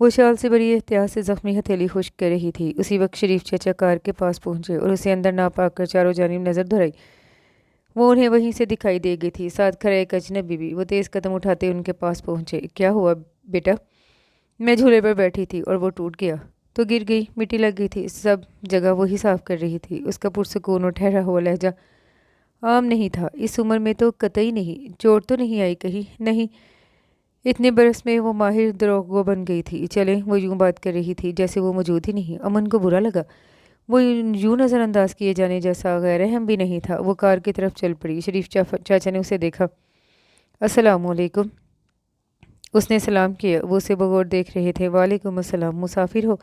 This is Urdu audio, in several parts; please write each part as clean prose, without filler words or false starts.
وہ شال سے بڑی احتیاط سے زخمی ہتھیلی خشک کر رہی تھی۔ اسی وقت شریف چچا کار کے پاس پہنچے اور اسے اندر نہ پا کر چاروں جانب نظر دہرائی۔ وہ انہیں وہیں سے دکھائی دے گئی تھی، ساتھ کھڑا ایک اجنبی بھی۔ وہ تیز قدم اٹھاتے ان کے پاس پہنچے۔ کیا ہوا بیٹا؟ میں جھولے پر بیٹھی تھی اور وہ ٹوٹ گیا تو گر گئی، مٹی لگ گئی تھی، سب جگہ وہی صاف کر رہی تھی۔ اس کا پرسکون اور ٹھہرا ہوا لہجہ عام نہیں تھا، اس عمر میں تو قطعی نہیں۔ چوٹ تو نہیں آئی کہیں؟ نہیں۔ اتنے برس میں وہ ماہر دروغگو بن گئی تھی۔ چلے، وہ یوں بات کر رہی تھی جیسے وہ موجود ہی نہیں۔ امن کو برا لگا، وہ یوں نظر انداز کیے جانے جیسا غیر اہم بھی نہیں تھا۔ وہ کار کی طرف چل پڑی۔ شریف چاچا نے اسے دیکھا۔ السلام علیکم، اس نے سلام کیا۔ وہ اسے بغور دیکھ رہے تھے۔ وعلیکم السلام، مسافر ہو؟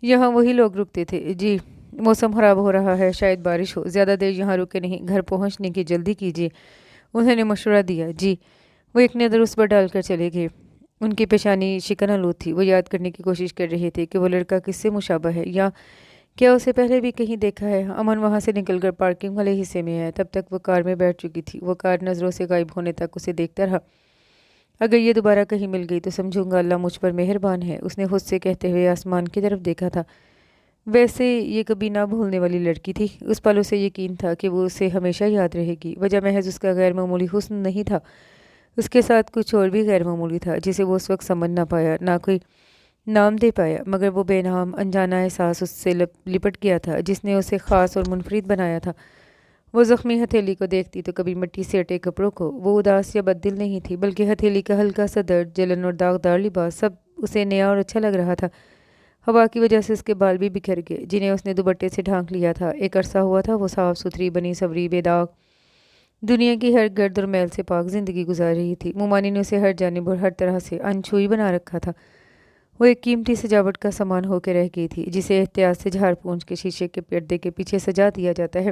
یہاں وہی لوگ رکتے تھے؟ جی، موسم خراب ہو رہا ہے، شاید بارش ہو، زیادہ دیر یہاں رکے نہیں، گھر پہنچنے کی جلدی کیجیے، انہوں نے مشورہ دیا۔ جی۔ وہ ایک نظر اس پر ڈال کر چلے گئے۔ ان کی پیشانی شکن آلود تھی۔ وہ یاد کرنے کی کوشش کر رہے تھے کہ وہ لڑکا کس سے مشابہ ہے، یا کیا اسے پہلے بھی کہیں دیکھا ہے۔ امن وہاں سے نکل کر پارکنگ والے حصے میں آیا۔ تب تک وہ کار میں بیٹھ چکی تھی۔ وہ کار نظروں سے غائب ہونے تک اسے دیکھتا رہا۔ اگر یہ دوبارہ کہیں مل گئی تو سمجھوں گا اللہ مجھ پر مہربان ہے، اس نے خود سے کہتے ہوئے آسمان کی طرف دیکھا تھا۔ ویسے یہ کبھی نہ بھولنے والی لڑکی تھی۔ اس پل اسے یقین تھا کہ وہ اسے ہمیشہ یاد رہے گی۔ وجہ محض اس کا غیر معمولی حسن نہیں تھا، اس کے ساتھ کچھ اور بھی غیر معمولی تھا جسے وہ اس وقت سمجھ نہ پایا، نہ کوئی نام دے پایا، مگر وہ بے نام انجانا احساس اس سے لپٹ گیا تھا جس نے اسے خاص اور منفرد بنایا تھا۔ وہ زخمی ہتھیلی کو دیکھتی تو کبھی مٹی سے اٹے کپڑوں کو۔ وہ اداس یا بددل نہیں تھی، بلکہ ہتھیلی کا ہلکا سا درد، جلن اور داغدار لباس، سب اسے نیا اور اچھا لگ رہا تھا۔ ہوا کی وجہ سے اس کے بال بھی بکھر گئے جنہیں اس نے دوپٹے سے ڈھانک لیا تھا۔ ایک عرصہ ہوا تھا وہ صاف ستھری، بنی سوری، بے داغ، دنیا کی ہر گرد اور میل سے پاک زندگی گزار رہی تھی۔ مومانی نے اسے ہر جانب اور ہر طرح سے انچھوئی بنا رکھا تھا۔ وہ ایک قیمتی سجاوٹ کا سامان ہو کے رہ گئی تھی جسے احتیاط سے جھاڑ پونچھ کے شیشے کے پردے کے پیچھے سجا دیا جاتا ہے۔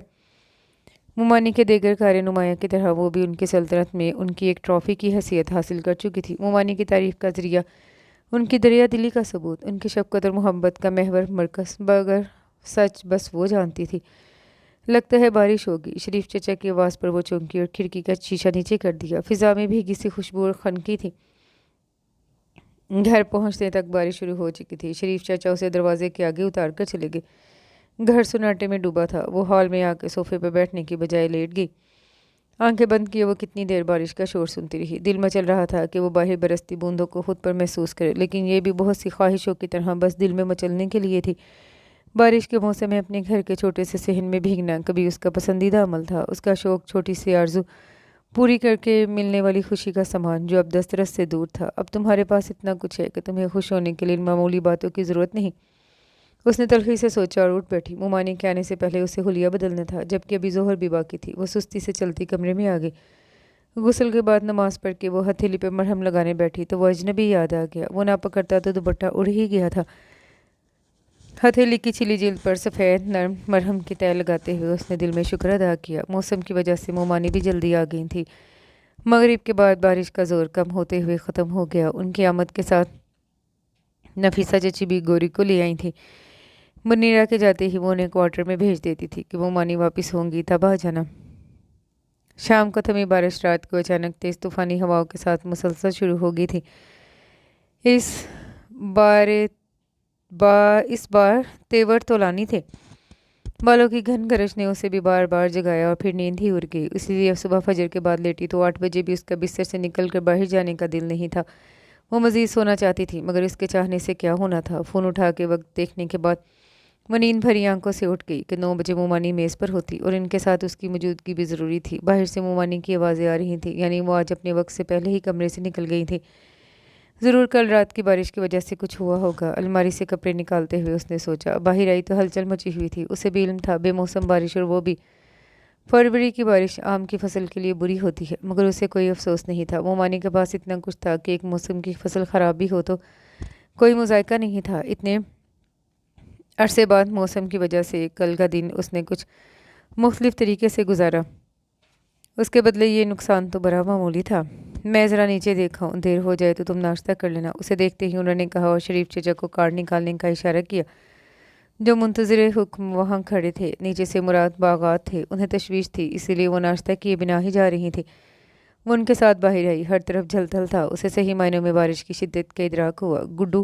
مومانی کے دیگر کار نمایاں کی طرح وہ بھی ان کی سلطنت میں ان کی ایک ٹرافی کی حیثیت حاصل کر چکی تھی۔ مومانی کی تعریف کا ذریعہ، ان کی دریا دلی کا ثبوت، ان کی شفقت اور محبت کا محور مرکز مگر سچ بس وہ جانتی تھی۔ لگتا ہے بارش ہوگی، شریف چچا کی آواز پر وہ چونکی اور کھڑکی کا شیشہ نیچے کر دیا۔ فضا میں بھیگی سی خوشبو اور خنکی تھی۔ گھر پہنچنے تک بارش شروع ہو چکی تھی۔ شریف چچا اسے دروازے کے آگے اتار کر چلے گئے۔ گھر سناٹے میں ڈوبا تھا۔ وہ ہال میں آ کے صوفے پہ بیٹھنے کی بجائے لیٹ گئی۔ آنکھیں بند کیے وہ کتنی دیر بارش کا شور سنتی رہی۔ دل مچل رہا تھا کہ وہ باہر برستی بوندوں کو خود پر محسوس کرے، لیکن یہ بھی بہت سی خواہشوں کی طرح بس دل میں مچلنے کے لیے تھی۔ بارش کے موسم میں اپنے گھر کے چھوٹے سے صحن میں بھیگنا کبھی اس کا پسندیدہ عمل تھا۔ اس کا شوق چھوٹی سی آرزو پوری کر کے ملنے والی خوشی کا سامان جو اب دسترس سے دور تھا۔ اب تمہارے پاس اتنا کچھ ہے کہ تمہیں خوش ہونے کے لیے ان معمولی باتوں کی ضرورت نہیں، اس نے تلخی سے سوچا اور اٹھ بیٹھی۔ مومانی کے آنے سے پہلے اسے حلیہ بدلنا تھا، جبکہ ابھی ظہر بھی باقی تھی۔ وہ سستی سے چلتی کمرے میں آ گئی۔ غسل کے بعد نماز پڑھ کے وہ ہتھیلی پہ مرہم لگانے بیٹھی تو وہ اجنبی یاد آ گیا۔ وہ نہ پکڑتا تو دوپٹہ اڑ ہی گیا تھا۔ ہتھیلی کی چھلی جلد پر سفید نرم مرہم کی تہ لگاتے ہوئے اس نے دل میں شکر ادا کیا۔ موسم کی وجہ سے مومانی بھی جلدی آ گئی تھی۔ مغرب کے بعد بارش کا زور کم ہوتے ہوئے ختم ہو گیا۔ ان کی آمد کے ساتھ نفیسہ چچی بھی گوری کو لے آئی تھی۔ منیرا کے جاتے ہی وہ انہیں کوارٹر میں بھیج دیتی تھی کہ مومانی واپس ہوں گی تب آ جانا۔ شام کو تھمی بارش رات کو اچانک تیز طوفانی ہواؤں کے ساتھ مسلسل شروع ہو گئی تھی۔ اس بار تیور طولانی تھے۔ بالوں کی گھن گرج نے اسے بھی بار بار جگایا اور پھر نیند ہی اڑ گئی۔ اسی لیے صبح فجر کے بعد لیٹی تو 8 بجے بھی اس کا بستر سے نکل کر باہر جانے کا دل نہیں تھا۔ وہ مزید سونا چاہتی تھی، مگر اس کے چاہنے سے کیا ہونا تھا۔ فون اٹھا کے وقت دیکھنے کے بعد وہ نیند بھری آنکھوں سے اٹھ گئی کہ 9 بجے مومانی میز پر ہوتی اور ان کے ساتھ اس کی موجودگی بھی ضروری تھی۔ باہر سے مومانی کی آوازیں آ رہی تھیں، یعنی وہ آج اپنے وقت سے پہلے ہی کمرے سے نکل گئی تھی۔ ضرور کل رات کی بارش کی وجہ سے کچھ ہوا ہوگا۔ الماری سے کپڑے نکالتے ہوئے اس نے سوچا۔ باہر آئی تو ہلچل مچی ہوئی تھی۔ اسے بھی علم تھا بے موسم بارش، اور وہ بھی فروری کی بارش، آم کی فصل کے لیے بری ہوتی ہے، مگر اسے کوئی افسوس نہیں تھا۔ مومانی کے پاس اتنا کچھ تھا کہ ایک موسم کی فصل خراب بھی ہو تو کوئی مذائقہ نہیں تھا۔ اتنے عرصے بعد موسم کی وجہ سے کل کا دن اس نے کچھ مختلف طریقے سے گزارا، اس کے بدلے یہ نقصان تو بڑا معمولی تھا۔ میں ذرا نیچے دیکھا ہوں، دیر ہو جائے تو تم ناشتہ کر لینا، اسے دیکھتے ہی انہوں نے کہا اور شریف چچا کو کارڈ نکالنے کا اشارہ کیا جو منتظر حکم وہاں کھڑے تھے۔ نیچے سے مراد باغات تھے۔ انہیں تشویش تھی، اسی لیے وہ ناشتہ کیے بنا ہی جا رہی تھی۔ وہ ان کے ساتھ باہر آئی۔ ہر طرف جھل تھل تھا، اسے صحیح معنوں میں بارش کی شدت کا ادراک ہوا۔ گڈو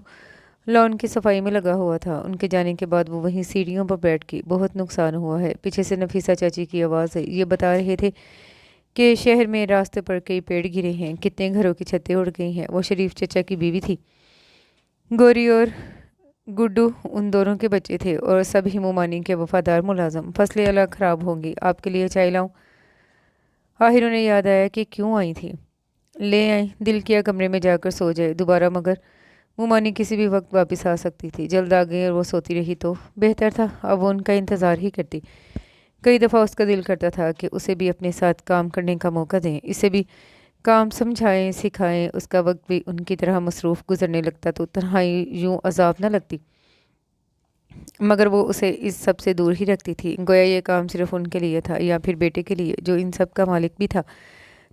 لان کی صفائی میں لگا ہوا تھا۔ ان کے جانے کے بعد وہ وہیں سیڑھیوں پر بیٹھ کے بہت نقصان ہوا ہے۔ پیچھے سے نفیسہ چاچی کی آواز آئی۔ یہ بتا رہے تھے کہ شہر میں راستے پر کئی پیڑ گرے ہیں، کتنے گھروں کی چھتیں اڑ گئی ہیں۔ وہ شریف چچا کی بیوی تھی۔ گوری اور گڈو ان دونوں کے بچے تھے اور سب ہی مومانی کے وفادار ملازم۔ فصلیں الگ خراب ہوں گی، آپ کے لیے چائے لاؤں؟ آخر انہیں یاد آیا کہ کیوں آئی تھی۔ لے آئیں، دل کیا کمرے میں جا کر سو جائے دوبارہ، مگر مومانی کسی بھی وقت واپس آ سکتی تھی۔ جلد آ گئی اور وہ سوتی رہی تو بہتر تھا، اب وہ ان کا انتظار ہی کرتی۔ کئی دفعہ اس کا دل کرتا تھا کہ اسے بھی اپنے ساتھ کام کرنے کا موقع دیں، اسے بھی کام سمجھائیں سکھائیں۔ اس کا وقت بھی ان کی طرح مصروف گزرنے لگتا تو تنہائی یوں عذاب نہ لگتی، مگر وہ اسے اس سب سے دور ہی رکھتی تھی۔ گویا یہ کام صرف ان کے لیے تھا، یا پھر بیٹے کے لیے جو ان سب کا مالک بھی تھا۔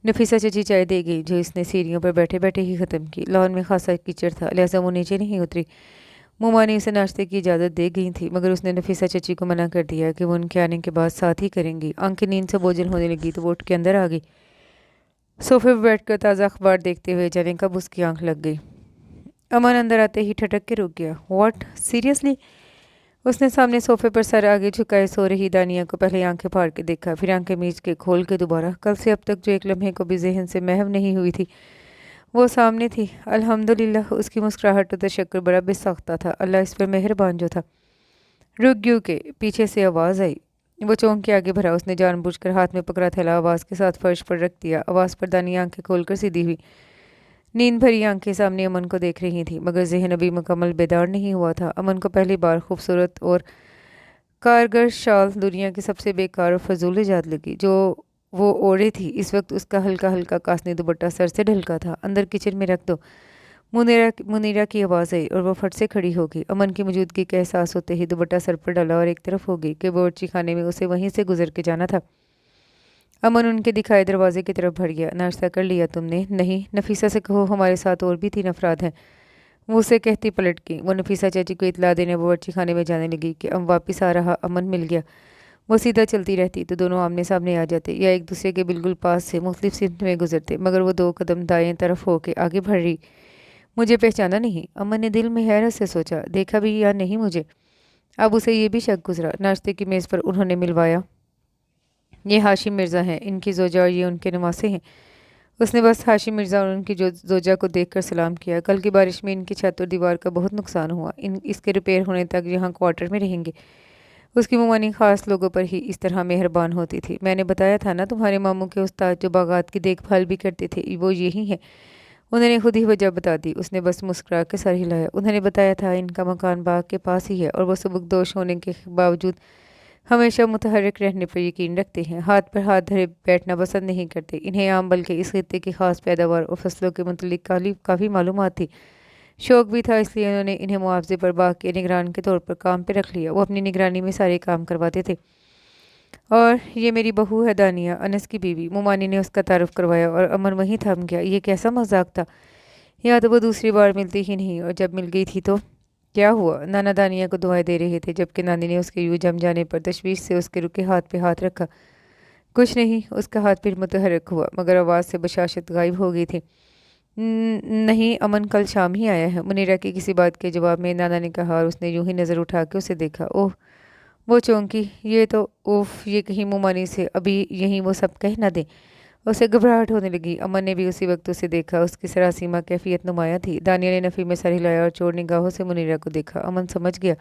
نفیسہ چچی چائے دے گئی، جو اس نے سیڑھیوں پر بیٹھے بیٹھے ہی ختم کی۔ لان میں خاصا کیچڑ تھا، لہذا وہ نیچے نہیں اتری۔ مومانی اسے ناشتے کی اجازت دے گئی تھی، مگر اس نے نفیسہ چچی کو منع کر دیا کہ وہ ان کے آنے کے بعد ساتھ ہی کریں گی۔ آنکھیں نیند سے بوجھل ہونے لگی تو وہ اٹھ کے اندر آ گئی۔ صوفے پر بیٹھ کر تازہ اخبار دیکھتے ہوئے جانے کب اس کی آنکھ لگ گئی۔ امن اندر آتے ہی ٹھٹک کے رک گیا۔ What, seriously? اس نے سامنے صوفے پر سر آگے جھکائے سو رہی دانیہ کو پہلے آنکھیں پھاڑ کے دیکھا، پھر آنکھیں میچ کے کھول کے دوبارہ۔ کل سے اب تک جو ایک لمحے کو بھی ذہن سے محو نہیں ہوئی تھی، وہ سامنے تھی۔ الحمدللہ، اس کی مسکراہٹ و تشکر بڑا بے ساختہ تھا۔ اللہ اس پر مہربان جو تھا۔ رک گیو کے پیچھے سے آواز آئی۔ وہ چونک کے آگے بھرا۔ اس نے جان بوجھ کر ہاتھ میں پکڑا تھیلا آواز کے ساتھ فرش پر رکھ دیا۔ آواز پر دانیہ آنکھیں کھول کر سیدھی ہوئی۔ نیند بھری آنکھیں سامنے امن کو دیکھ رہی تھیں، مگر ذہن ابھی مکمل بیدار نہیں ہوا تھا۔ امن کو پہلی بار خوبصورت اور کارگر شال دنیا کی سب سے بیکار اور فضول ایجاد لگی، جو وہ اوڑھے تھی۔ اس وقت اس کا ہلکا ہلکا کاسنی دوپٹہ سر سے ڈھلکا تھا۔ اندر کچن میں رکھ دو، منیرا کی آواز آئی اور وہ فٹ سے کھڑی ہو گئی۔ امن کی موجودگی کا احساس ہوتے ہی دوپٹہ سر پر ڈالا اور ایک طرف ہو گئی کہ باورچی خانے میں اسے وہیں سے گزر کے جانا تھا۔ امن ان کے دکھائے دروازے کی طرف بڑھ گیا۔ ناشتہ کر لیا تم نے؟ نہیں، نفیسہ سے کہو ہمارے ساتھ اور بھی 3 افراد ہیں، وہ اسے کہتی پلٹ گئی۔ وہ نفیسہ چاچی کو اطلاع دینے باورچی خانے میں جانے لگی کہ واپس آ رہا امن مل گیا۔ وہ سیدھا چلتی رہتی تو دونوں آمنے سامنے آ جاتے، یا ایک دوسرے کے بالکل پاس سے مختلف سمت میں گزرتے، مگر وہ 2 قدم دائیں طرف ہو کے آگے بڑھ رہی۔ مجھے پہچانا نہیں؟ امن نے دل میں حیرت سے سوچا، دیکھا بھی یا نہیں مجھے؟ اب اسے یہ بھی شک گزرا۔ ناشتے کی میز پر انہوں نے ملوایا۔ یہ ہاشم مرزا ہیں، ان کی زوجہ، اور یہ ان کے نواسے ہیں۔ اس نے بس ہاشم مرزا اور ان کی زوجہ کو دیکھ کر سلام کیا۔ کل کی بارش میں ان کی چھت اور دیوار کا بہت نقصان ہوا، اس کے ریپیئر ہونے تک یہاں کوارٹر میں رہیں گے۔ اس کی مومانی خاص لوگوں پر ہی اس طرح مہربان ہوتی تھی۔ میں نے بتایا تھا نا تمہارے ماموں کے استاد جو باغات کی دیکھ بھال بھی کرتے تھے، وہ یہی ہیں۔ انہوں نے خود ہی وجہ بتا دی۔ اس نے بس مسکرا کے سر ہلایا۔ انہوں نے بتایا تھا ان کا مکان باغ کے پاس ہی ہے، اور وہ سبکدوش ہونے کے باوجود ہمیشہ متحرک رہنے پر یقین رکھتے ہیں، ہاتھ پر ہاتھ دھرے بیٹھنا پسند نہیں کرتے۔ انہیں عام بلکہ اس خطے کی خاص پیداوار اور فصلوں کے متعلق کافی معلومات تھی، شوق بھی تھا، اس لیے انہوں نے انہیں معاوضے پر باغ کے نگران کے طور پر کام پہ رکھ لیا۔ وہ اپنی نگرانی میں سارے کام کرواتے تھے۔ اور یہ میری بہو ہے دانیہ، انس کی بیوی۔ مومانی نے اس کا تعارف کروایا اور امن وہیں تھم گیا۔ یہ کیسا مذاق تھا؟ یا تو وہ دوسری بار ملتی ہی نہیں، اور جب مل گئی تھی تو کیا ہوا؟ نانا دانیہ کو دعائیں دے رہے تھے، جبکہ نانی نے اس کے یوں جم جانے پر تشویش سے اس کے رکے ہاتھ پہ ہاتھ رکھا۔ کچھ نہیں، اس کا ہاتھ پھر متحرک ہوا، مگر آواز سے بشاشت غائب ہو گئی تھی۔ نہیں، امن کل شام ہی آیا ہے۔ منیرا کی کسی بات کے جواب میں نانا نے کہا، اور اس نے یوں ہی نظر اٹھا کے اسے دیکھا۔ اوہ! وہ چونکی۔ یہ تو اوف! یہ کہیں مومانی سے ابھی یہیں وہ سب کہہ نہ دیں۔ اسے گھبراہٹ ہونے لگی۔ امن نے بھی اسی وقت اسے دیکھا۔ اس کی سراسیمہ کیفیت نمایاں تھی۔ دانیہ نے نفی میں سر ہلایا اور چور نگاہوں سے منیرا کو دیکھا۔ امن سمجھ گیا۔